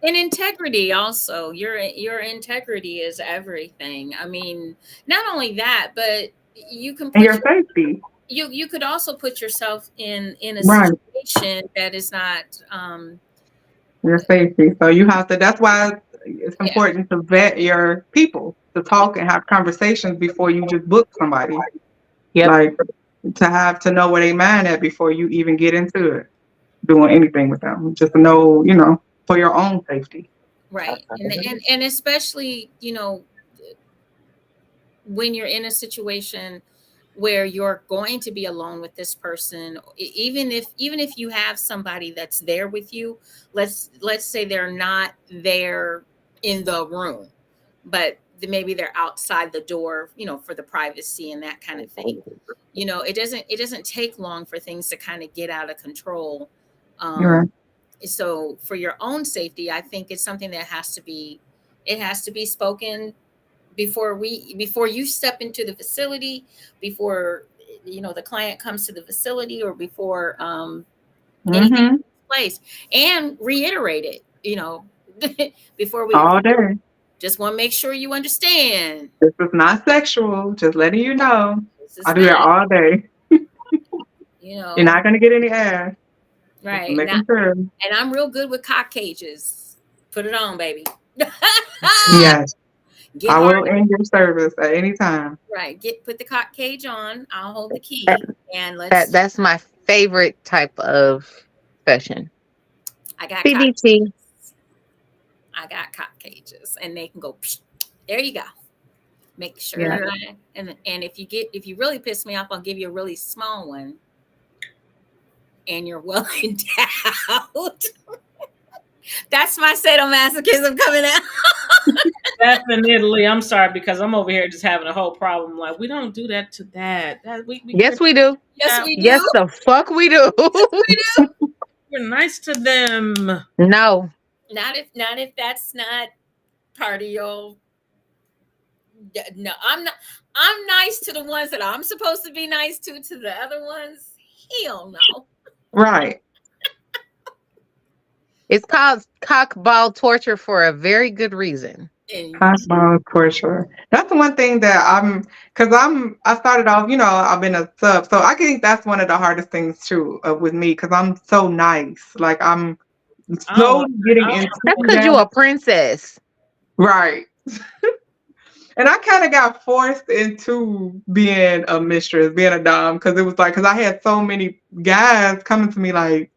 And integrity also. Your integrity is everything. I mean, not only that, but you can And put your safety. you could also put yourself in a Right. situation that is not Your safety. So you have to, that's why it's yeah, important to vet your people, to talk and have conversations before you just book somebody. Yep. Like, to know where they mind at before you even get into it, doing anything with them. Just to know, for your own safety. right. And especially, when you're in a situation where you're going to be alone with this person, even if you have somebody that's there with you, let's say they're not there in the room, but maybe they're outside the door, for the privacy and that kind of thing. It doesn't take long for things to kind of get out of control. You're right. So for your own safety, I think it's something that has to be spoken before you step into the facility, before the client comes to the facility, or before anything Mm-hmm. takes place, and reiterate it, before we All day. just want to make sure you understand This is not sexual. Just letting you know. this I is do that not, all day. you You're know not gonna get any ass. Just right now. making sure. And I'm real good with cock cages. Put it on, baby. Yes. Get I hard. will end your service at any time. Right, put the cock cage on, I'll hold the key, That, and let's that's my favorite type of session. I got cock CBT. I got cock cages, and they can go. Psh, there you go. Make Yeah. sure, and if you really piss me off, I'll give you a really small one, and you're well endowed. That's my sadomasochism coming out. Definitely. I'm sorry because I'm over here just having a whole problem. Like we don't do that to that. We Yes, we do. Yes, we Yes, do. the fuck we do. Yes, we do. we're nice to them. No. Not if that's not part of your. No, I'm not. I'm nice to the ones that I'm supposed to be nice to the other ones. Hell no. Right. It's called cockball torture for a very good reason. And Hotball torture. That's the one thing that I started off, I've been a sub. So I think that's one of the hardest things too, with me, because I'm so nice. Like I'm I don't want. slowly getting I into That's because that. you a princess. Right. And I kind of got forced into being a mistress, being a dom, because it was like, because I had so many guys coming to me like,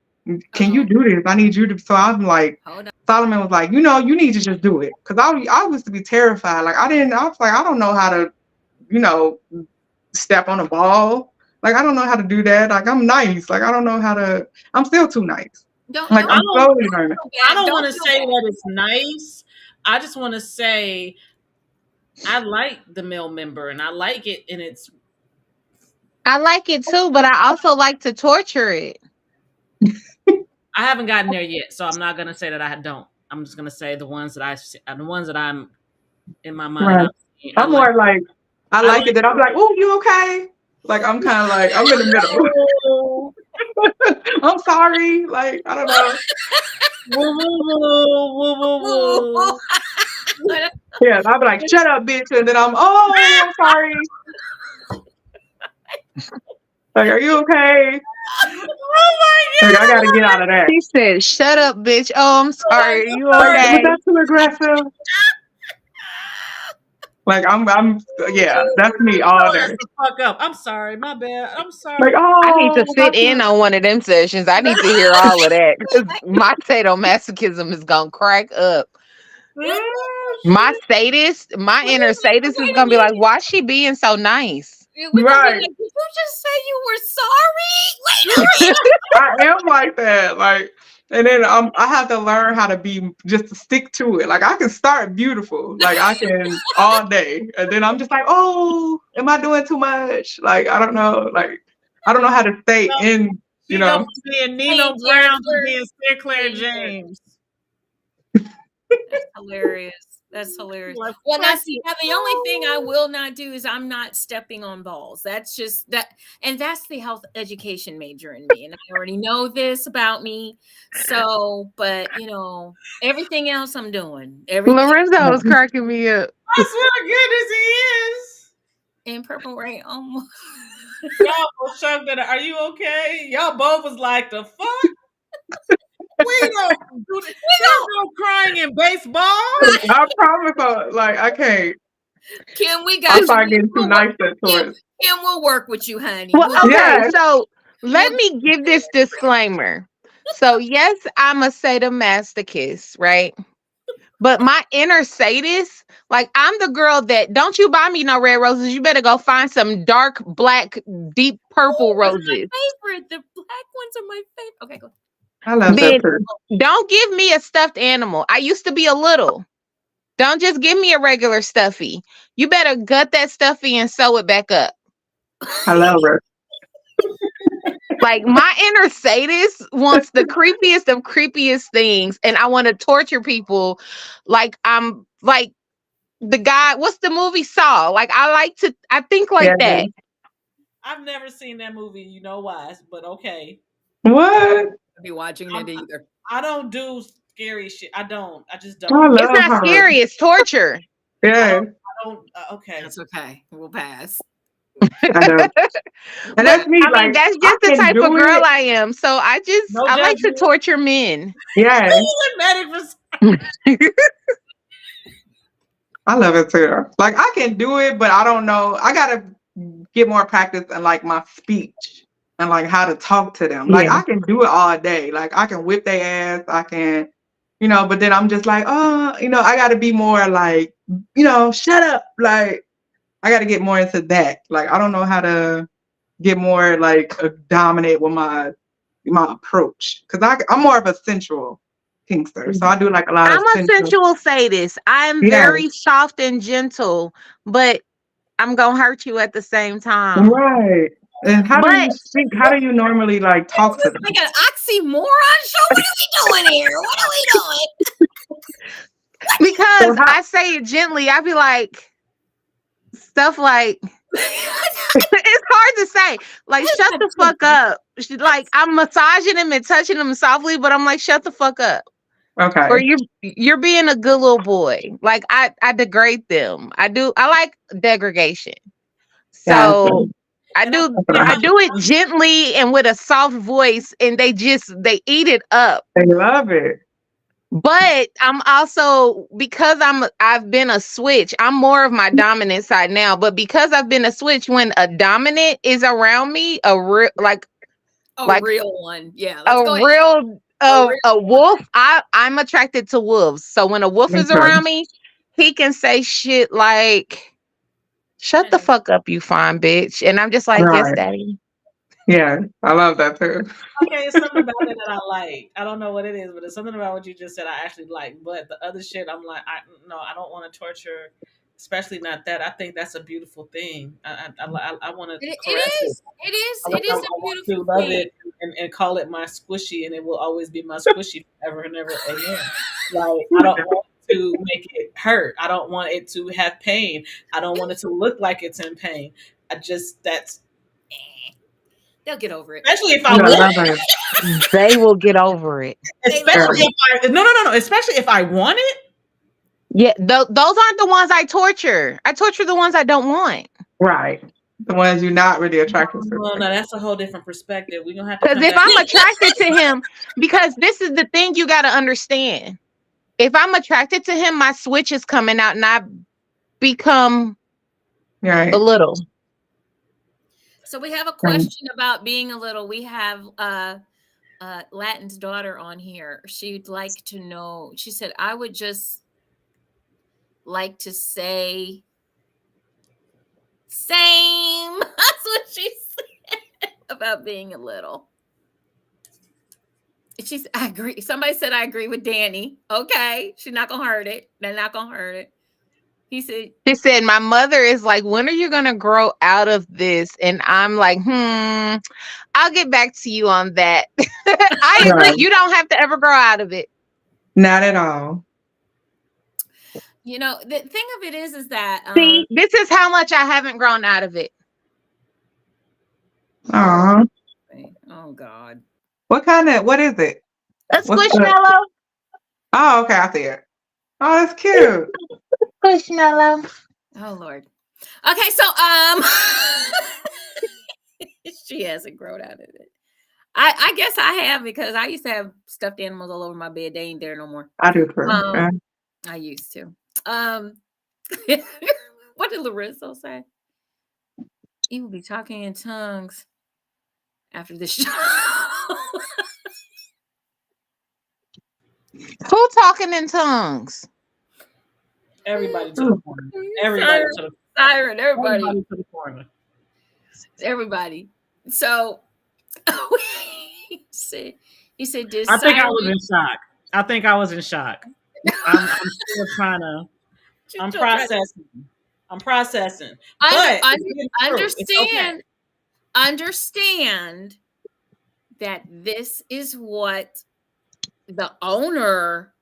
can you oh, do this? I need you to. So I'm like, hold on. Solomon was like, you need to just do it. Because I used to be terrified. Like, I was like, I don't know how to, you know, step on a ball. Like, I don't know how to do that. Like, I'm nice. Like, I don't know how to, I'm still too nice. Don't Like, don't I'm slowly learning. feel I bad. don't Don't want to feel say bad. that it's nice. I just want to say I like the male member and I like it and it's I like it too, but I also like to torture it. I haven't gotten there yet, so I'm not gonna say that I don't. I'm just gonna say the ones that the ones that I'm in my mind that Right. I'm seeing. I'm more like, I I like it like that I'm like, oh, you okay? Like, I'm kind of like, I'm in the middle. woo, I'm sorry. Like, I don't know. woo, woo, woo, woo, Ooh. woo. Yeah, I'll be like, shut up, bitch. And then I'm sorry. Like, are you okay? Oh my Like, I got to get god! out of that. He said, "Shut up, bitch." Oh, I'm sorry. Are you Like, was okay? that too aggressive? Like, yeah, that's me all Shut day. the fuck up. I'm sorry. My bad. I'm Like, sorry. I need to sit that's in on one of them sessions. I need to hear all of that because my sadomasochism is gonna crack up. Oh, My shit. sadist, my inner sadist is Wait a gonna be like, minute. "Why she being so nice?" We're gonna be Right. like, did you just say you were sorry? Wait a minute. I am like that. Like, and then I have to learn how to be just to stick to it. Like I can start beautiful, like I can all day, and then I'm just like, oh, am I doing too much? Like I don't know. Like I don't know how to stay in. You She goes know. from being Main Nino Brown to character. being Sinclair Main character. James. That's hilarious. That's hilarious. Like, Well, now fuck see, you. now the only thing I will not do is I'm not stepping on balls. That's just that, and that's the health education major in me, and I already know this about me. So, but everything else I'm doing, everything Lorenzo was cracking me up. I swear to goodness, he is. in Purple Rain. Oh, Y'all both shocked at it. Are you okay? Y'all both was like, the fuck? We don't do this. There's no crying in baseball. I promise. Like I can't. Kim, we I got you. start getting too We'll nice work, to it. Kim, we'll work with you, honey. Well, We'll- okay, Yes. so let me give this disclaimer. So, yes, I'm a sadomasochist, right? But my inner sadist, like I'm the girl that don't you buy me no red roses. You better go find some dark black, deep purple That's my roses. favorite. The black ones are my favorite. Okay, go. I love Then that too. don't give me a stuffed animal. I used to be a little. Don't just give me a regular stuffy. You better gut that stuffy and sew it back up. I love it. Like my inner sadist wants the creepiest of creepiest things, and I want to torture people. Like I'm like the guy. What's the movie Saw? Like I think like Yeah. that. I've never seen that movie. You know why? But okay. What? I'll be watching it either. I don't do scary shit. I don't. I just I don't. It's love not her. scary. It's torture. Yeah, I don't. Okay. That's okay. We'll pass. I know. And But that's me. I mean, Like that's I just the can type of do girl it. I am. So No I like to judgment. torture men. Yeah, I love it too. Like I can do it, but I don't know. I gotta get more practice in like my speech and like how to talk to them. Like Yeah. I can do it all day. Like I can whip their ass. I can, but then I'm just like, oh, I gotta be more like, shut up. Like I gotta get more into that. Like I don't know how to get more like dominate with my approach because I'm more of a sensual kinkster. So I do like a lot of I'm a sensual. sensual sadist. I'm Yeah, very soft and gentle, but I'm gonna hurt you at the same time. right. And how do But you speak? How do you normally like talk to them? Like an oxymoron show. What are we doing here? What are we because So how, I say it gently, I be like stuff like doing? it's hard to say. Like, shut the fuck up. Like I'm massaging him and touching him softly, but I'm like, shut the fuck up. okay. Or you're being a good little boy. Like I degrade them. I like degradation. Gotcha. So I And do That's what I do it gently and with a soft voice, and they eat it up. I love it. But I'm also, because I've been a switch, I'm more of my dominant side now. But because I've been a switch, when a dominant is around me, a real like Real one. Yeah. a Let's go ahead. real A real a wolf, I'm attracted to wolves. So when a wolf is Okay. around me, he can say shit like, shut the fuck up, you fine bitch. And I'm just like, yes, Right. daddy. Yeah, I love that too. okay, it's something about it that I like. I don't know what it is, but it's something about what you just said I actually like. But the other shit, I'm like, I don't want to torture, especially not that. I think that's a beautiful thing. I want to It caress it. is. It is. I It is want a to beautiful love thing. it and call it my squishy, and it will always be my squishy forever and ever again. Like I don't want to make it hurt. I don't want it to have pain. I don't want it to look like it's in pain. That's They'll get over it. especially if I No, I want love it. it. They will get over it. Especially if I no. Especially if I want it. Yeah, those aren't the ones I torture. I torture the ones I don't want. Right. The ones you're not really attracted to. Well, no, that's a whole different perspective. We're gonna have to Because come if back. I'm attracted to him, because this is the thing you got to understand. If I'm attracted to him, my switch is coming out and I become Right. a little. So we have a question about being a little. We have Latin's daughter on here. She'd like to know. She said, I would just like to say Same. That's what she said about being a little. I agree. Somebody said I agree with Dani. Okay. She's not gonna hurt it. They're not gonna hurt it. He said, She said, my mother is like, when are you gonna grow out of this? And I'm like, I'll get back to you on that. I agree. Right. You don't have to ever grow out of it. Not at all. you know, the thing of it is that See, this is how much I haven't grown out of it. Aw. oh God. What is it? A What's the- squishmallow. Oh, okay, I see it. Oh, that's cute. Squishmallow. Oh Lord. Okay, so she hasn't grown out of it. I guess I have, because I used to have stuffed animals all over my bed. They ain't there no more. I do too. Yeah. I used to. What did Lorenzo say? He will be talking in tongues after the show. Who talking in tongues? Everybody to the corner. Everybody to the Siren, everybody to the corner. everybody. So he said this. I think I was in shock. I'm still trying to. I'm processing. But understand that this is what the owner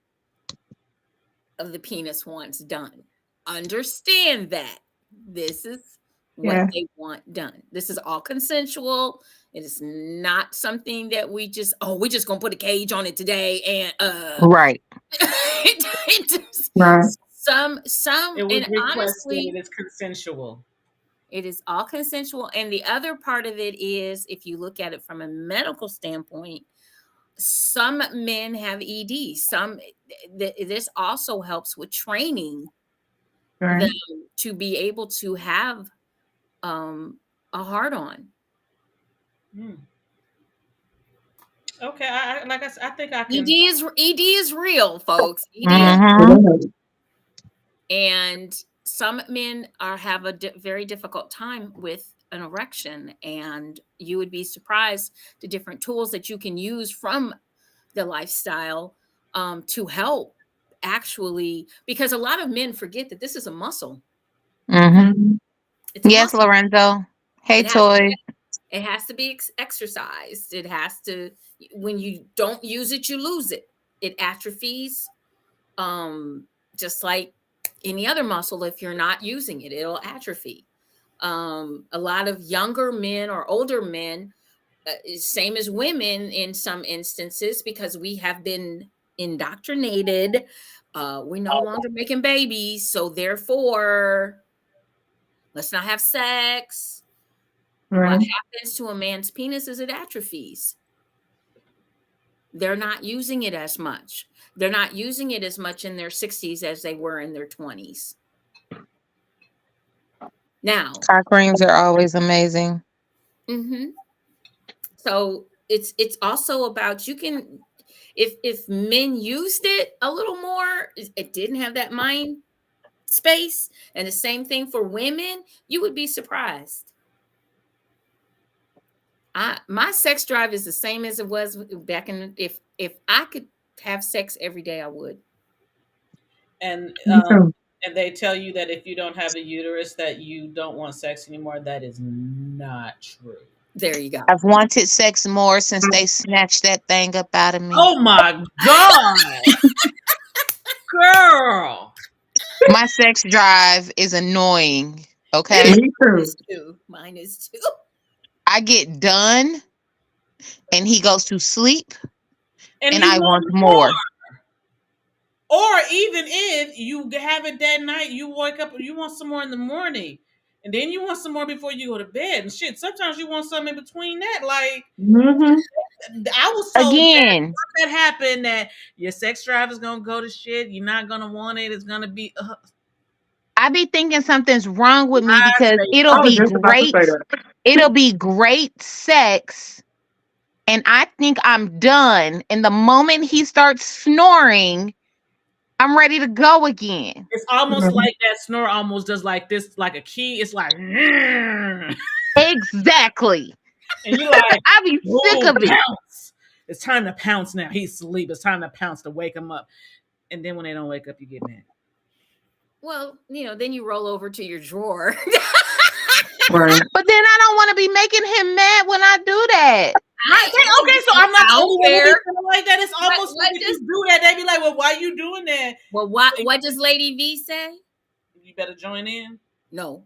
of the penis wants done. Understand that this is what they want done. This is all consensual. It is not something that we're just gonna put a cage on it today and right. Right. Some it was and honestly, it is consensual. It is all consensual. And the other part of it is, if you look at it from a medical standpoint, some men have ED. This also helps with training them to be able to have a hard on. Okay, I think I can. ED is real, folks. And some men have a very difficult time with an erection, and you would be surprised the different tools that you can use from the lifestyle to help, actually, because a lot of men forget that this is a muscle. Yes, muscle. Lorenzo. Hey, Toy. It has to be exercised. It has to, when you don't use it, you lose it. It atrophies, just like any other muscle. If you're not using it, it'll atrophy. A lot of younger men or older men, same as women in some instances, because we have been indoctrinated. We're no longer making babies, so therefore, let's not have sex. Right. What happens to a man's penis is it atrophies. They're not using it as much. They're not using it as much in their 60s as they were in their 20s. Now, cock rings are always amazing. So it's also about, you can, if men used it a little more, it didn't have that mind space, and the same thing for women, you would be surprised. My sex drive is the same as it was back in. If I could have sex every day, I would. And they tell you that if you don't have a uterus, that you don't want sex anymore. That is not true. There you go. I've wanted sex more since they snatched that thing up out of me. Oh my God, girl! My sex drive is annoying. Okay, mine is too. I get done and he goes to sleep and I want more. Or even if you have it that night, you wake up and you want some more in the morning, and then you want some more before you go to bed. And shit, sometimes you want something in between that. Like, I was told that happened, that your sex drive is going to go to shit. You're not going to want it. It's going to be... I be thinking something's wrong with me, because it'll be great. It'll be great sex, and I think I'm done. And the moment he starts snoring, I'm ready to go again. It's almost Mhm. like that snore almost does like this, like a key. It's like, and Exactly. you're like, I be sick oh, of it. pounce. It's time to pounce now. He's asleep. It's time to pounce to wake him up. And then when they don't wake up, you get mad. Well, then you roll over to your drawer. Right. But then I don't want to be making him mad when I do that. Right. Okay, so I'm not the Out only one who be there. feeling like that. It's almost what like if does you do that, they be like, well, why you doing that? well what does Lady V say? You better join in. No,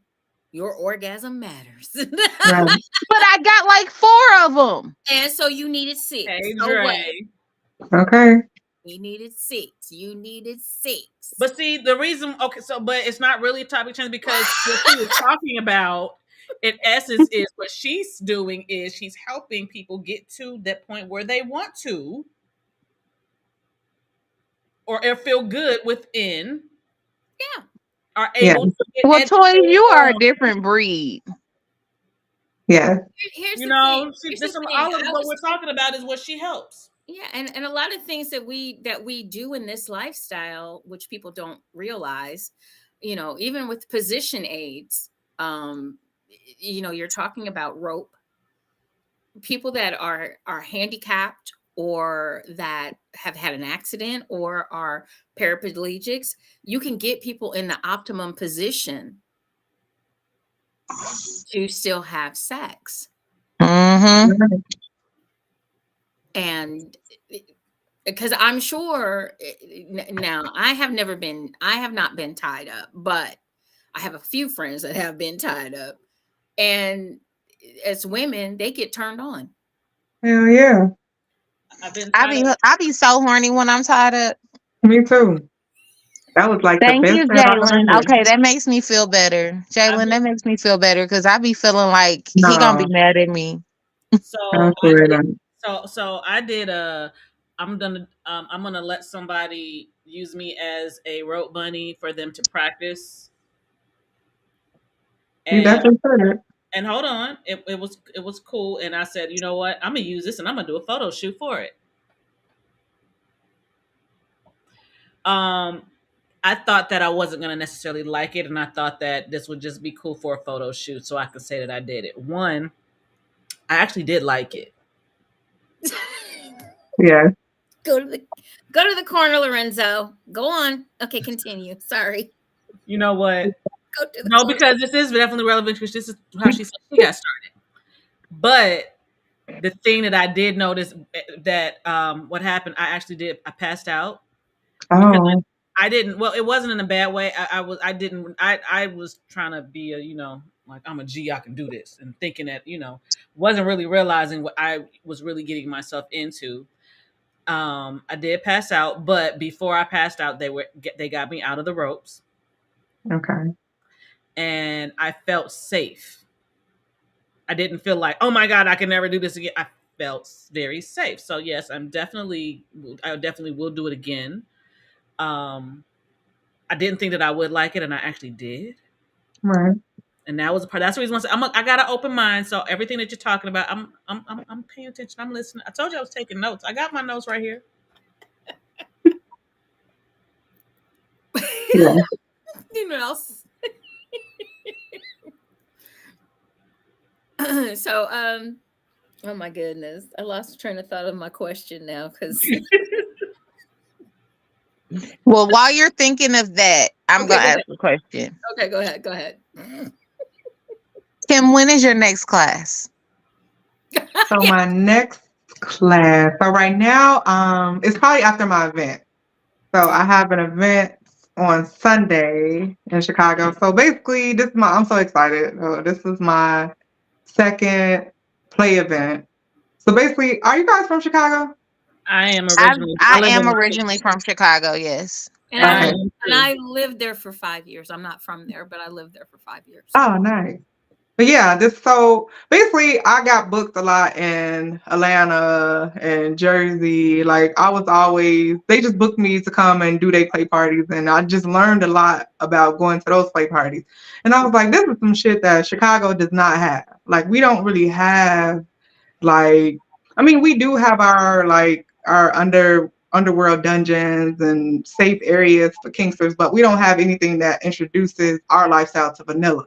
your orgasm matters. Right. But I got like 4 of them. And so you needed 6. Hey, So what? Dre. Okay. You needed 6. You needed 6. But see, the reason, okay, so, but it's not really a topic change because what she was talking about, in essence, is what she's doing is she's helping people get to that point where they want to, or feel good within, Yeah. are Yeah. able to get Well, Toy, educated you are a on. different breed. Yeah. Here's You the thing. know, Here's this the thing. all of I what was we're talking about is what she helps. Yeah, and a lot of things that we do in this lifestyle, which people don't realize, even with position aids, you're talking about rope, people that are handicapped or that have had an accident or are paraplegics, you can get people in the optimum position to still have sex. Mm-hmm. And because I'm sure now I have not been tied up, but I have a few friends that have been tied up, and as women they get turned on. Hell yeah. I've been tired of I be so horny when I'm tied up. Me too. That was like the Thank best you, thing I ever Jalen. did. Okay, that makes me feel better. I've Jalen, been, that makes me feel better because I be feeling like he gonna be No, mad at me. so I did absolutely so I did I'm gonna let somebody use me as a rope bunny for them to practice. you And definitely said it. hold on, it was cool. And I said, you know what, I'm gonna use this and I'm gonna do a photo shoot for it. Um I thought that I wasn't gonna necessarily like it, and I thought that this would just be cool for a photo shoot so I could say that I did it. One, I actually did like it. Yeah. Go to the corner, Lorenzo. Go on. Okay, continue. Sorry. You know what? Go to the No, corner. because this is definitely relevant because this is how she said she got started. But the thing that I did notice that what happened, I passed out because Oh, I didn't. Well, it wasn't in a bad way. I was trying to be like I'm a G. I can do this, and thinking that wasn't really realizing what I was really getting myself into. I did pass out, but before I passed out, they got me out of the ropes, okay. and I felt safe. I didn't feel like, oh my god, I can never do this again. I felt very safe. So yes, I definitely will do it again. Um, I didn't think that I would like it, and I actually did. Right. And that was a part. That's the reason I got an open mind. So everything that you're talking about, I'm paying attention. I'm listening. I told you I was taking notes. I got my notes right here. Yeah. You know else. So oh my goodness, I lost the train of thought of my question now because Well, while you're thinking of that, I'm Okay, gonna go ask ahead. a question. Okay, go ahead. Kim, when is your next class? So Yeah. my next class. So right now, it's probably after my event. So I have an event on Sunday in Chicago. So basically, I'm so excited. This is my second play event. So basically, are you guys from Chicago? I am originally. I I live in am Miami. originally from Chicago. Yes. And I I Okay. am and too. I lived there for 5 years. I'm not from there, but I lived there for 5 years. Oh, nice. But yeah, so basically I got booked a lot in Atlanta and Jersey. Like they just booked me to come and do their play parties, and I just learned a lot about going to those play parties. And I was like, this is some shit that Chicago does not have. Like we don't really have like I mean we do have our like our underworld dungeons and safe areas for kinksters, but we don't have anything that introduces our lifestyle to vanilla.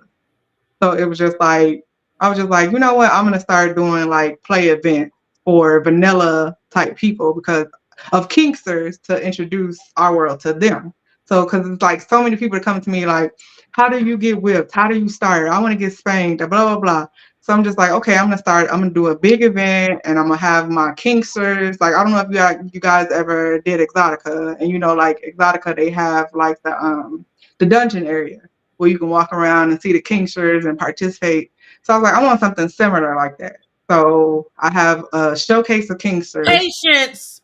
So it was just like, I was just like, you know what? I'm gonna start doing like play events for vanilla type people because of kinksters to introduce our world to them. So because it's like so many people are coming to me like, how do you get whipped? How do you start? I want to get spanked. Blah blah blah. So I'm just like, okay, I'm gonna start. I'm gonna do a big event, and I'm gonna have my kinksters. Like I don't know if you guys ever did Exotica, and like Exotica, they have like the dungeon area where you can walk around and see the kinksters and participate. So I was like, I want something similar like that. So I have a showcase of kinksters. Patience.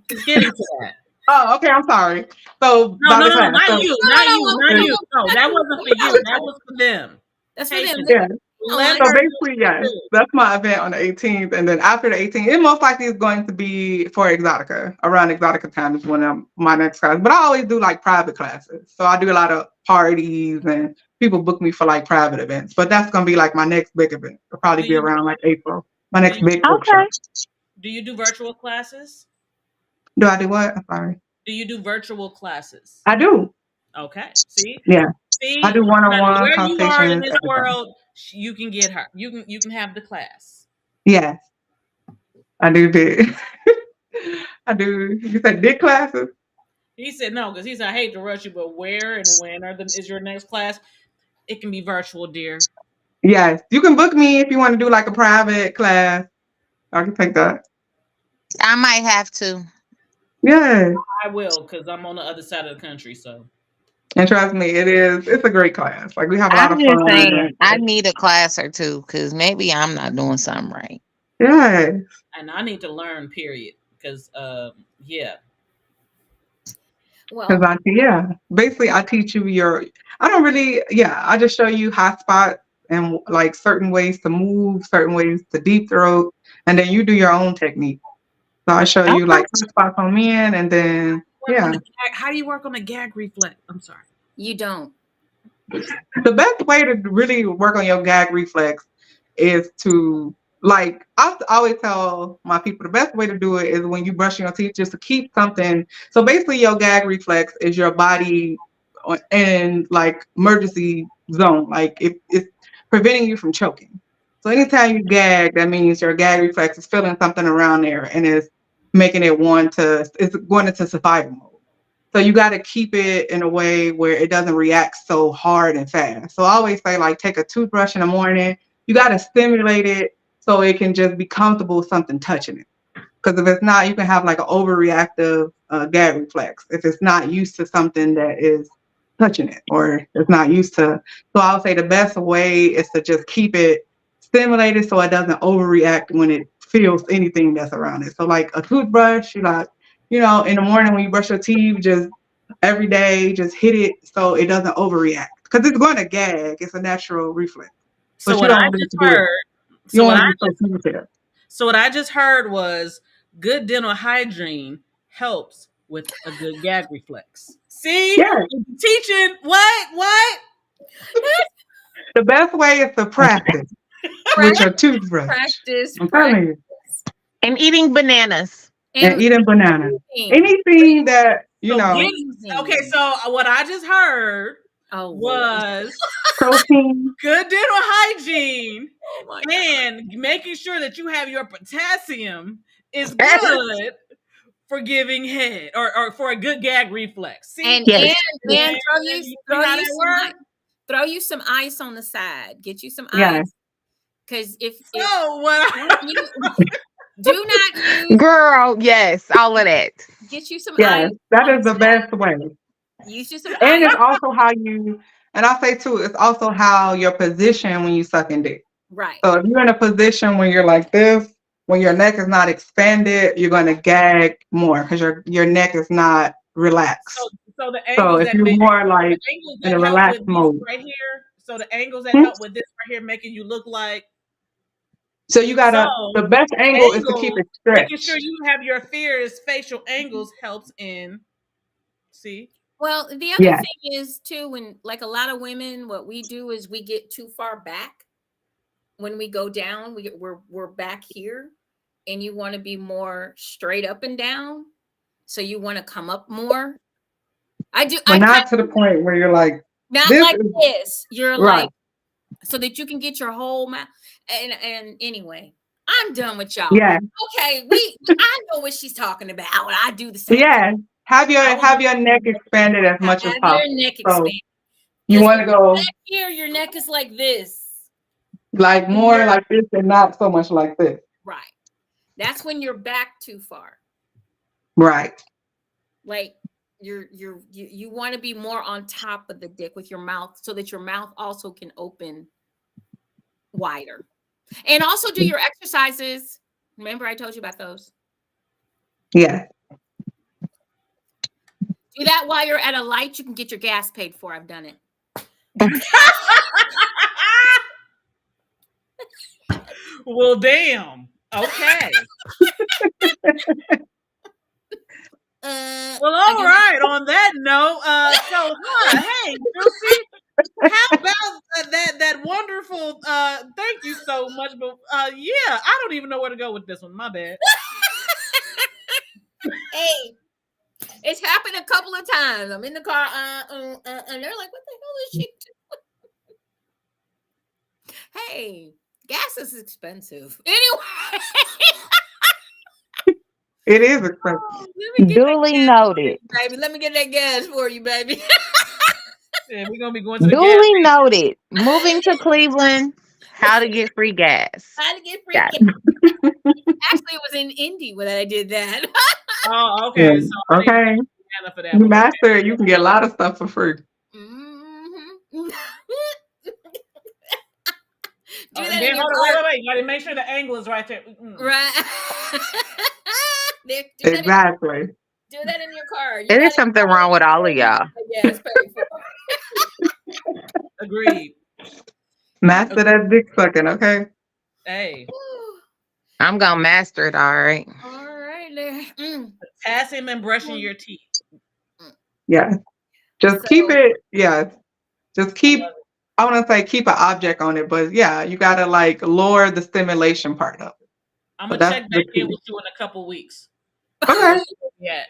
He's getting to that. Oh, okay. I'm sorry. So No, by no, the no, class. not So you, No, not no, you, no, not no, you. No, that wasn't for you. That was for them. That's for them. Patience. yeah. Let So her basically, yes, that's my event on the 18th, and then after the 18th, it most likely is going to be for Exotica. Around Exotica time is when my next class. But I always do like private classes, so I do a lot of parties, and people book me for like private events. But that's gonna be like my next big event. It'll probably do be you around like April. My do next you big workshop. Okay. do you do virtual classes? Do I do what? I'm sorry. Do you do virtual classes? I do. Okay. See, Yeah, I see, do no matter one-on-one where you are in consultations. this Everything. world, you can get her. You can have the class. Yes, I do. Big. I do. You said big classes? He said no because he said I hate to rush you, but where and when is your next class? It can be virtual, dear. Yes, you can book me if you want to do like a private class. I can take that. I might have to. Yeah. I will because I'm on the other side of the country. So And trust me, it's a great class. Like we have a lot I'm of just fun. saying, And I need a class or two because maybe I'm not doing something right. yeah, and I need to learn. Period. Because yeah. because Well, basically I teach you I don't really, I just show you hot spots and like certain ways to move, certain ways to deep throat, and then you do your own technique. So I show you Okay. like hot spots on men, and then Work on the gag. How do you work on the gag reflex? I'm sorry. you don't. the best way to really work on your gag reflex is to like I always tell my people the best way to do it is when you brushing your teeth just to keep something. So basically your gag reflex is your body in like emergency zone. Like if it's preventing you from choking. So anytime you gag, that means your gag reflex is feeling something around there and is making it it's going into survival mode. So you got to keep it in a way where it doesn't react so hard and fast. So I always say, like, take a toothbrush in the morning. You got to stimulate it so it can just be comfortable with something touching it. Because if it's not, you can have like an overreactive gag reflex if it's not used to something that is touching it or it's not used to. So I would say the best way is to just keep it stimulated so it doesn't overreact when it feels anything that's around it. So like a toothbrush, you like, in the morning when you brush your teeth, just every day, just hit it so it doesn't overreact. Because it's going to gag. It's a natural reflex. So But you what I don't want it just to do it. heard. You So don't what want I to be so just sensitive. so what I just heard was good dental hygiene helps with a good gag reflex. See, Yeah. teaching what? The best way is to practice with your toothbrush. Practice, I'm practice, telling you. And eating bananas. And and eating banana. breathing. Anything that, So get Breathing. okay. So what I just heard Oh Lord. was protein. good dental hygiene Oh my God. and making sure that you have your potassium is good for giving head or for a good gag reflex. See, And Yes. and see how that works? throw you some ice on the side. Get you some Yeah. ice. Because if So what? you do not use Girl, yes, all of that. get you some Yes. ice That on is the the side. best way. Use you some And ice. it's also and I say too, it's also how your position when you sucking dick. Right. So if you're in a position where you're like this, when your neck is not expanded, you're going to gag more because your neck is not So, relaxed. so the So angles if that you're make more the like angles in that a help relaxed with this mode. right here. So the angles that Hmm? help with this right here, making you look like So you so. gotta, the best The angle is to keep angle, it making sure stretched. you have your fears facial angles helps in. See, Well, the other Yeah. thing is too, when like a lot of women, what we do is we get too far back when we go down. We're back here. and you want to be more straight up and down, so you want to come up more. I do. But I kind not to the point where you're like, not this like is this. You're right. like, so that you can get your whole mouth. And anyway, I'm done with y'all. Yeah. Okay, I know what she's talking about. I do the same thing. Yeah. Have I your neck expanded as much as Have your possible. neck So expanded. you Because want to go back here, your neck is like this. like When more you're like this and not so much like this. right. That's when you're back too far. Right. Like you want to be more on top of the dick with your mouth, so that your mouth also can open wider. And also do your exercises. Remember I told you about those? Yeah. Do that while you're at a light. You can get your gas paid for. I've done it. Well, damn. Okay. Well, I all right. On that note, hey, JewCee, how about that wonderful? Thank you so much, but yeah, I don't even know where to go with this one. My bad. Hey, it's happened a couple of times. I'm in the car, and they're like, "What the hell is she doing?" Hey, gas is expensive. Anyway, It is expensive. let me get that Duly gas for you, noted. baby. Let me get that gas for you, baby. Yeah, we're gonna be going to the gas Duly station. noted. Moving to Cleveland, how to get free gas. How to get free Got gas? it. Actually, it was in Indy when I did that. Oh, Yeah. okay. So I didn't Okay. Indiana for that You one. Okay. master it, you can get a lot of stuff for free. Mm-hmm. Do Oh, that then in your hold on, car, wait. You gotta make sure the angle is right there. right? Do that. Exactly. Do that in your car. You There got is something wrong with all of y'all. gas paid for. Agreed. Master that dick sucking, okay? Hey, I'm gonna master it, all right. All right, there. passing and brushing your teeth. Yeah. Just keep So it, yeah. Just I keep, love it. I want to say keep an object on it, but yeah, you got to like lower the stimulation part of it. I'm But gonna that's check the back in key. with you in a couple weeks. Okay. Yeah.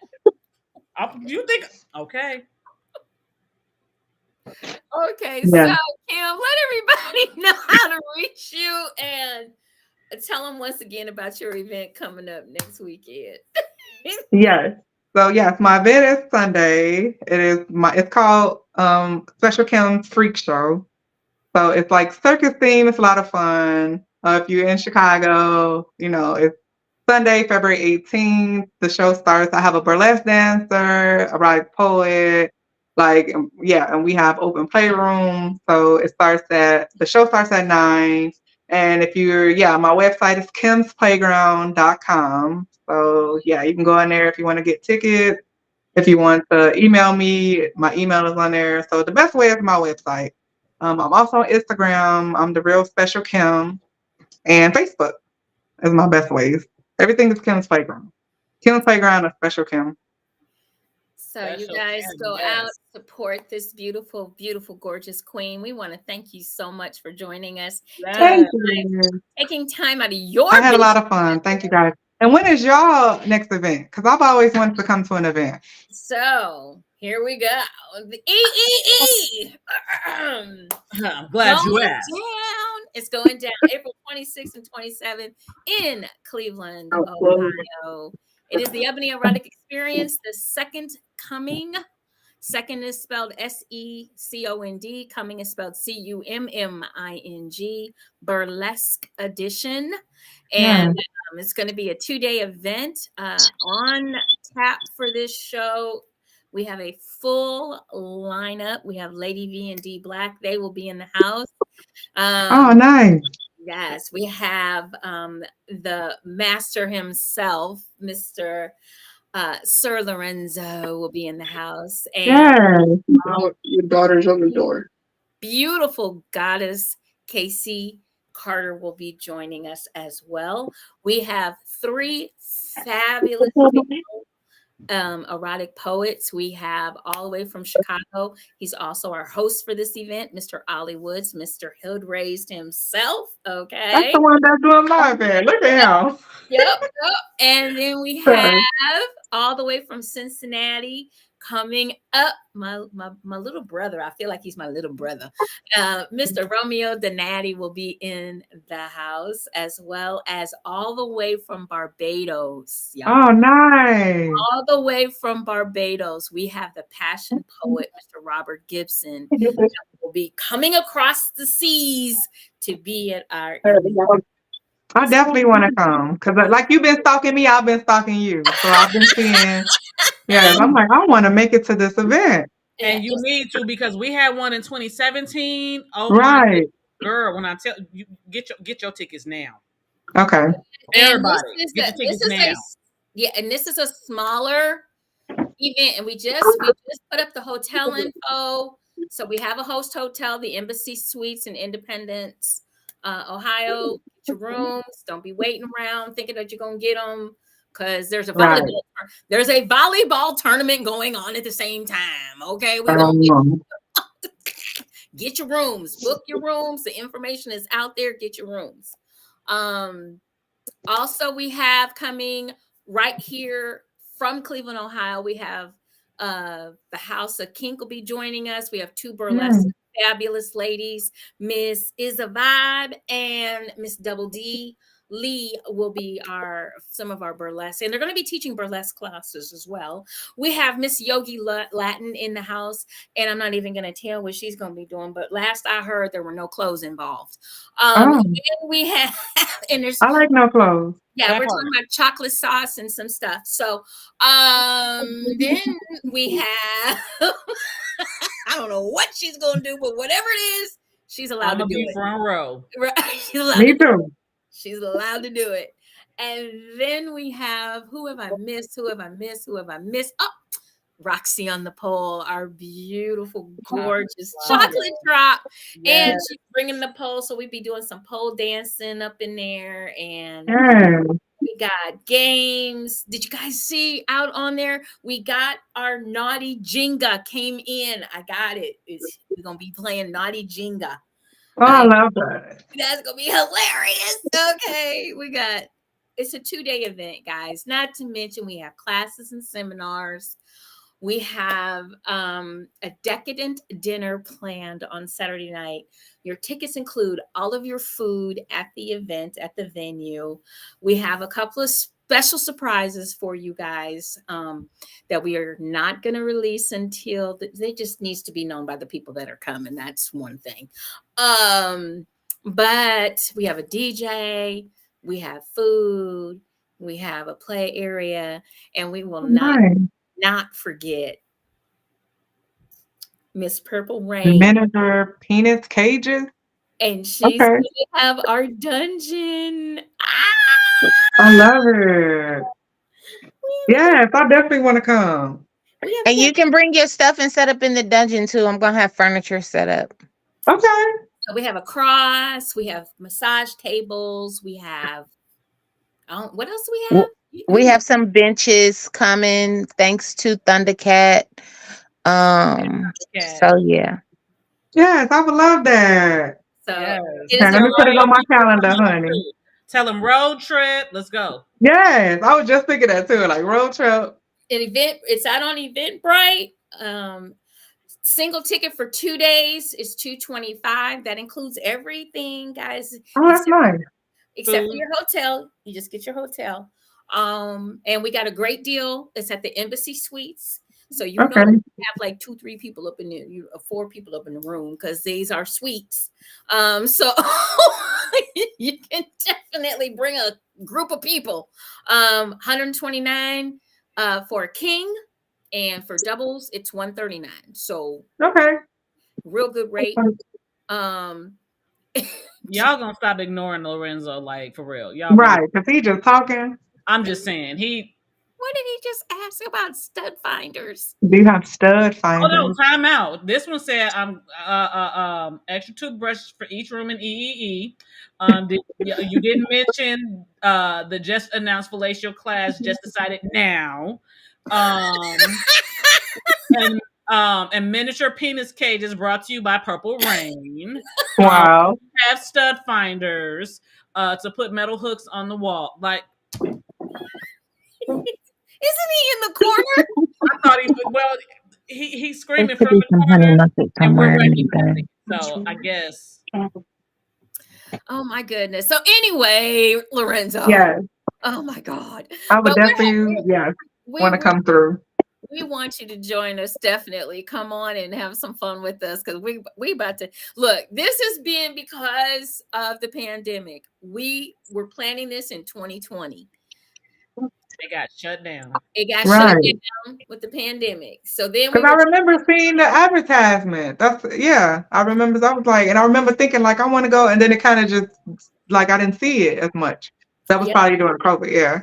You think? Okay. okay, Yeah. so Kim, let everybody know how to reach you and tell them once again about your event coming up next weekend. Yes. So yes, my event is Sunday. It's called Special Kim's Freak Show. So it's like circus theme. It's a lot of fun. If you're in Chicago, it's Sunday, February 18th. The show starts. I have a burlesque dancer, a erotic poet, yeah, and we have open playroom. So the show starts at 9. And my website is kimsplayground.com. So yeah, you can go in there if you want to get tickets. If you want to email me, my email is on there. So the best way is my website. I'm also on Instagram. I'm the real Special Kim, and Facebook is my best ways. Everything is Kim's Playground. Kim's Playground or Special Kim. So you Special guys Kim, go out, yes. support this beautiful, beautiful, gorgeous queen. We want to thank you so much for joining us, Thank Yes. you. taking time out of your I had a busy lot of fun. Thank you guys. And when is y'all next event? Because I've always wanted to come to an event. So here we go. The EEE. I'm glad you Going asked. down. It's going down April 26th and 27th in Cleveland, Oh, Ohio. It is the Ebony Erotic Experience, the second coming. Second is spelled SECOND. Coming is spelled CUMMING. Burlesque edition. And it's going to be a 2-day event. On tap for this show, we have a full lineup. We have Lady V and D Black. They will be in the house. Oh, nice. Yes, we have the master himself, Mr. Sir Lorenzo will be in the house. And Yes. Your daughter's on the door. beautiful goddess Casey Carter will be joining us as well. We have 3 fabulous people Erotic Poets. We have all the way from Chicago. He's also our host for this event, Mr. Ollie Woods, Mr. Hood Raised himself. That's Okay. the one that's doing my bed. Look at him. Yep. And then we have Sorry. all the way from Cincinnati coming up, my little brother. I feel like he's my little brother. Mr. Romeo Donati will be in the house, as well as all the way from Barbados, Oh, y'all. nice. All the way from Barbados, we have the passion poet, Mr. Robert Gibson, will be coming across the seas to be at our event. I definitely want to come because, like, you've been stalking me, I've been stalking you. So I've been seeing, yes, I'm like, I want to make it to this event. And you need to, because we had one in 2017. Oh my Right. girl, when I tell you, get your tickets now. Okay. And Everybody, get your tickets now. And this is a smaller event, and we just put up the hotel info. So we have a host hotel, the Embassy Suites in Independence, Ohio. Get your rooms. Don't be waiting around thinking that you're gonna get them, because there's a Right. volleyball tournament going on at the same time. Okay, we're gonna get your rooms, book your rooms. The information is out there. Get your rooms. Also, we have coming right here from Cleveland, Ohio, we have the House of Kink will be joining us. We have two burlesque fabulous ladies, Miss Is a Vibe and Miss Double D Lee will be some of our burlesque, and they're going to be teaching burlesque classes as well. We have Miss Yogi Latin in the house, and I'm not even going to tell what she's going to be doing, but last I heard there were no clothes involved. And we have, and there's, I like no clothes. yeah, we're talking about chocolate sauce and some stuff. So then we have I don't know what she's gonna do, but whatever it is, she's allowed to do it. Front row. Right. Me too. She's allowed to do it. And then we have, who have I missed? Oh, Roxy on the pole, our beautiful, gorgeous chocolate drop. Yes. And she's bringing the pole. So we'd be doing some pole dancing up in there. And we got games. Did you guys see out on there? We got our Naughty Jenga came in. I got it. We're going to be playing Naughty Jenga. Oh, I love that. That's going to be hilarious. Okay. It's a 2-day event, guys. Not to mention we have classes and seminars. We have a decadent dinner planned on Saturday night. Your tickets include all of your food at the event, at the venue. We have a couple of special surprises for you guys that we are not going to release until they just needs to be known by the people that are coming. That's one thing. But we have a DJ, we have food, we have a play area, and we will not forget Miss Purple Rain. Miniature penis cages. And she's going to have our dungeon. I love it. Yes, I definitely want to come. And you can bring your stuff and set up in the dungeon too. I'm going to have furniture set up. Okay. So we have a cross. We have massage tables. We have, what else do we have? We have some benches coming thanks to Thundercat. So yeah. Yes, I would love that. So let me put it on my calendar, honey. Tell them road trip. Let's go. Yes, I was just thinking that too, like road trip. An event. It's out on Eventbrite. Single ticket for 2 days is $225. That includes everything, guys. Oh, that's nice. Except for your hotel. You just get your hotel. And we got a great deal. It's at the Embassy Suites. So you know you have like 2-3 people up in there, 4 people up in the room, because these are suites. So you can definitely bring a group of people. $129 for a king, and for doubles it's $139. So real good rate. Y'all gonna stop ignoring Lorenzo, like, for real. Y'all right, because he just talking. I'm just saying, he What did he just ask about stud finders? Do you have stud Oh no, finders? time out. This one said extra toothbrushes for each room in EEE. You didn't mention the just announced fellatio class just decided now. Um and miniature penis cages brought to you by Purple Rain. Wow. Have stud finders to put metal hooks on the wall. Like Isn't he in the corner? I thought he would. Well, he's There screaming could from be the some honey corner, mustard and we're somewhere in recognizing. there. So I guess. Oh my goodness. So anyway, Lorenzo. Yes, Oh my God. I would But definitely, yes, want to come through. we want you to join us. Definitely come on and have some fun with us, because we about to look. This has been because of the pandemic. We were planning this in 2020. They got shut down. It got shut Right. down with the pandemic. So then we Because I were remember seeing the advertisement. Yeah, I remember. I was like, and I remember thinking like, I want to go, and then it kind of just like I didn't see it as much. That was yeah. probably during COVID. Yeah.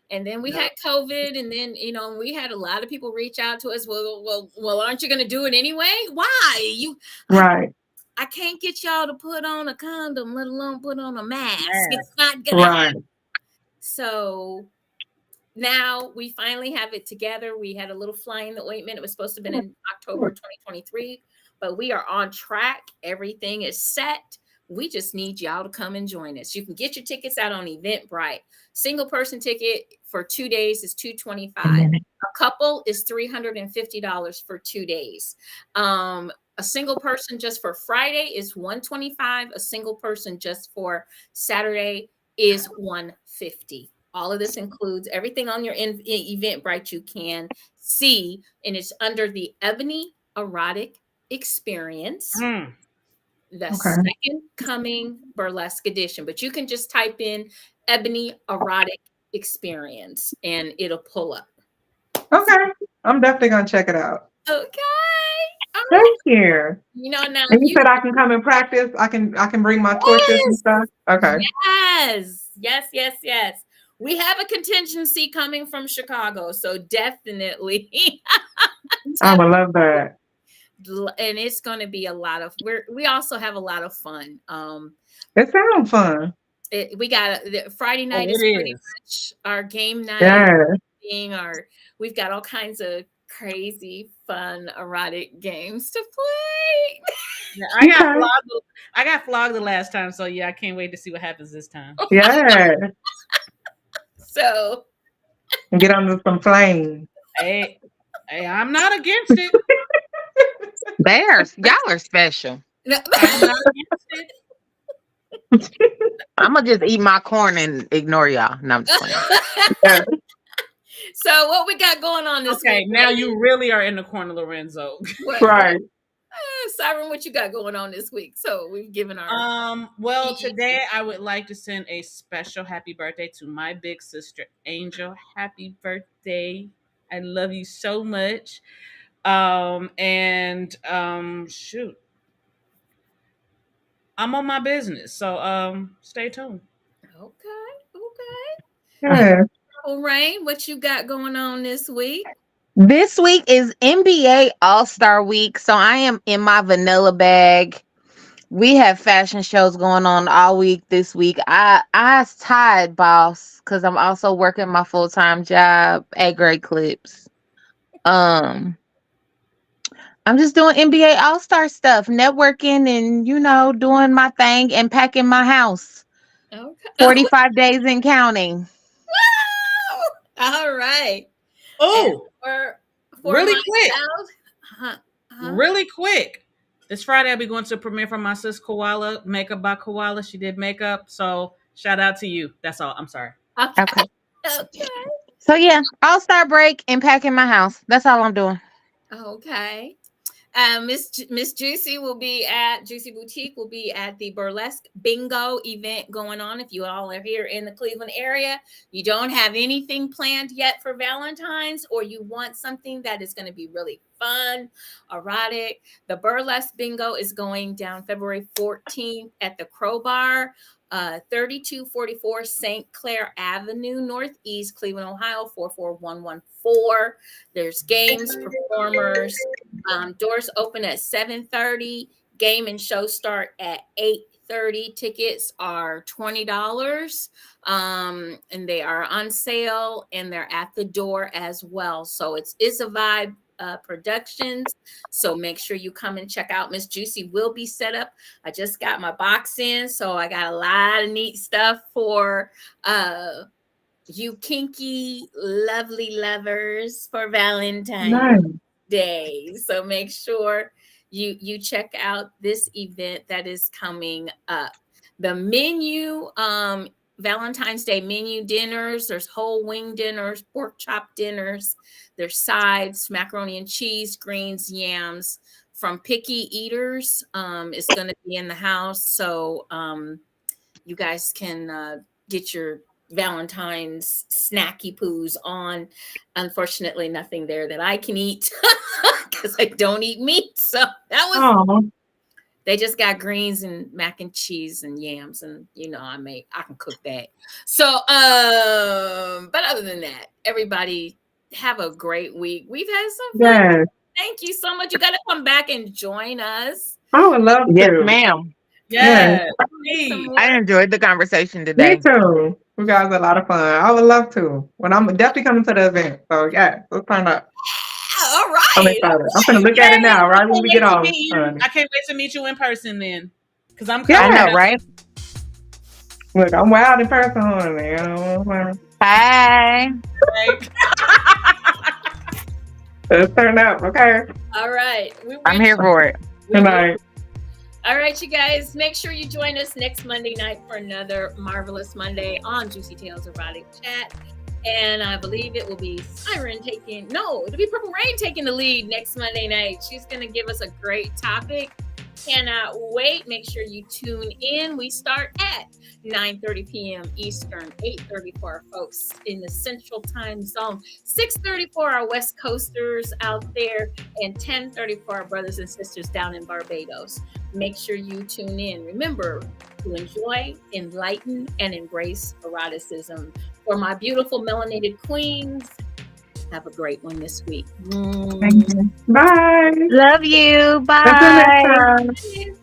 And then we had COVID, and then we had a lot of people reach out to us. Well, aren't you going to do it anyway? Why? Right. I can't get y'all to put on a condom, let alone put on a mask. It's not gonna Right. happen. So now we finally have it together. We had a little fly in the ointment. It was supposed to have been in October 2023, but we are on track. Everything is set. We just need y'all to come and join us. You can get your tickets out on Eventbrite. Single person ticket for 2 days is $225. A couple is $350 for 2 days. A single person just for Friday is $125. A single person just for Saturday is $150. All of this includes everything on your Eventbrite you can see, and it's under the Ebony Erotic Experience. The second coming burlesque edition, but you can just type in Ebony Erotic Experience and it'll pull up. Okay. I'm definitely gonna check it out. Okay. Thank you. Now And you said I can come and practice. I can bring my torches and stuff. Okay. Yes. We have a contingency coming from Chicago, so definitely. I would love that. And it's going to be a lot of. We also have a lot of fun. It sounds fun. We got Friday night is pretty much our game night. Yeah. We've got all kinds of crazy, fun, erotic games to play. Yeah, I got flogged the last time, so yeah, I can't wait to see what happens this time. Yeah. So get under some flames. Hey, I'm not against it. Y'all are special. No. I'm not against it. I'm gonna just eat my corn and ignore y'all. No, I'm just playing. Yeah. So what we got going on this week? Now you really are in the corner, Lorenzo. Right. Siren, what you got going on this week? So we've given our well, today I would like to send a special happy birthday to my big sister Angel. Happy birthday. I love you so much. Shoot. I'm on my business, so stay tuned. Okay. Yeah. Rain, what you got going on this week? This week is NBA All-Star Week, so I am in my vanilla bag. We have fashion shows going on all week this week. I tied, boss, because I'm also working my full-time job at Great Clips. I'm just doing NBA All-Star stuff, networking and, doing my thing and packing my house. Okay. 45 days and counting. Wow! All right. Oh, for really quick. Really quick. This Friday, I'll be going to a premiere for my sis Koala, Makeup by Koala. She did makeup. So shout out to you. That's all. I'm sorry. Okay. So yeah, All-Star break and packing my house. That's all I'm doing. Okay. Miss JewCee will be at JewCee Boutique will be at the Burlesque Bingo event going on. If you all are here in the Cleveland area, you don't have anything planned yet for Valentine's, or you want something that is going to be really fun, erotic. The Burlesque Bingo is going down February 14th at the Crowbar. 3244 St. Clair Avenue, Northeast, Cleveland, Ohio, 44114. There's games, performers. Doors open at 7:30. Game and show start at 8:30. Tickets are $20. And they are on sale and they're at the door as well. So it's a vibe productions. So make sure you come and check out. Miss JewCee will be set up. I just got my box in, so I got a lot of neat stuff for you kinky, lovely lovers for Valentine's Day. So make sure you check out this event that is coming up. The menu, Valentine's Day menu dinners, there's whole wing dinners, pork chop dinners, there's sides, macaroni and cheese, greens, yams. From Picky Eaters is going to be in the house. So you guys can get your Valentine's snacky poos on. Unfortunately, nothing there that I can eat because I don't eat meat. So that was they just got greens and mac and cheese and yams, and I can cook that. So but other than that, everybody have a great week. We've had some fun. Yes. Thank you so much. You got to come back and join us. I would love to. Yes, ma'am. Yes. I enjoyed the conversation today. Me too. We guys had a lot of fun. I would love to. When I'm definitely coming to the event. So yeah, let's turn up. All right. I'm excited. I'm gonna look at it now, right when we get off. I can't wait to meet you in person then. Because I'm Yeah. coming. I know, right? Look, I'm wild in person, honey. Bye. Let's turn up, okay? All right. I'm here for it. Good night. All right, you guys, make sure you join us next Monday night for another Marvelous Monday on Juicy Tales Erotic Chat. And I believe it will be Siren it'll be Purple Rain taking the lead next Monday night. She's going to give us a great topic. Cannot wait. Make sure you tune in. We start at 9:30 p.m. Eastern, 8:30 for our folks in the Central Time Zone, 6:30 for our West Coasters out there, and 10:30 for our brothers and sisters down in Barbados. Make sure you tune in. Remember to enjoy, enlighten, and embrace eroticism. For my beautiful melanated queens, have a great one this week. Thank you. Bye. Love you. Bye. Until next time.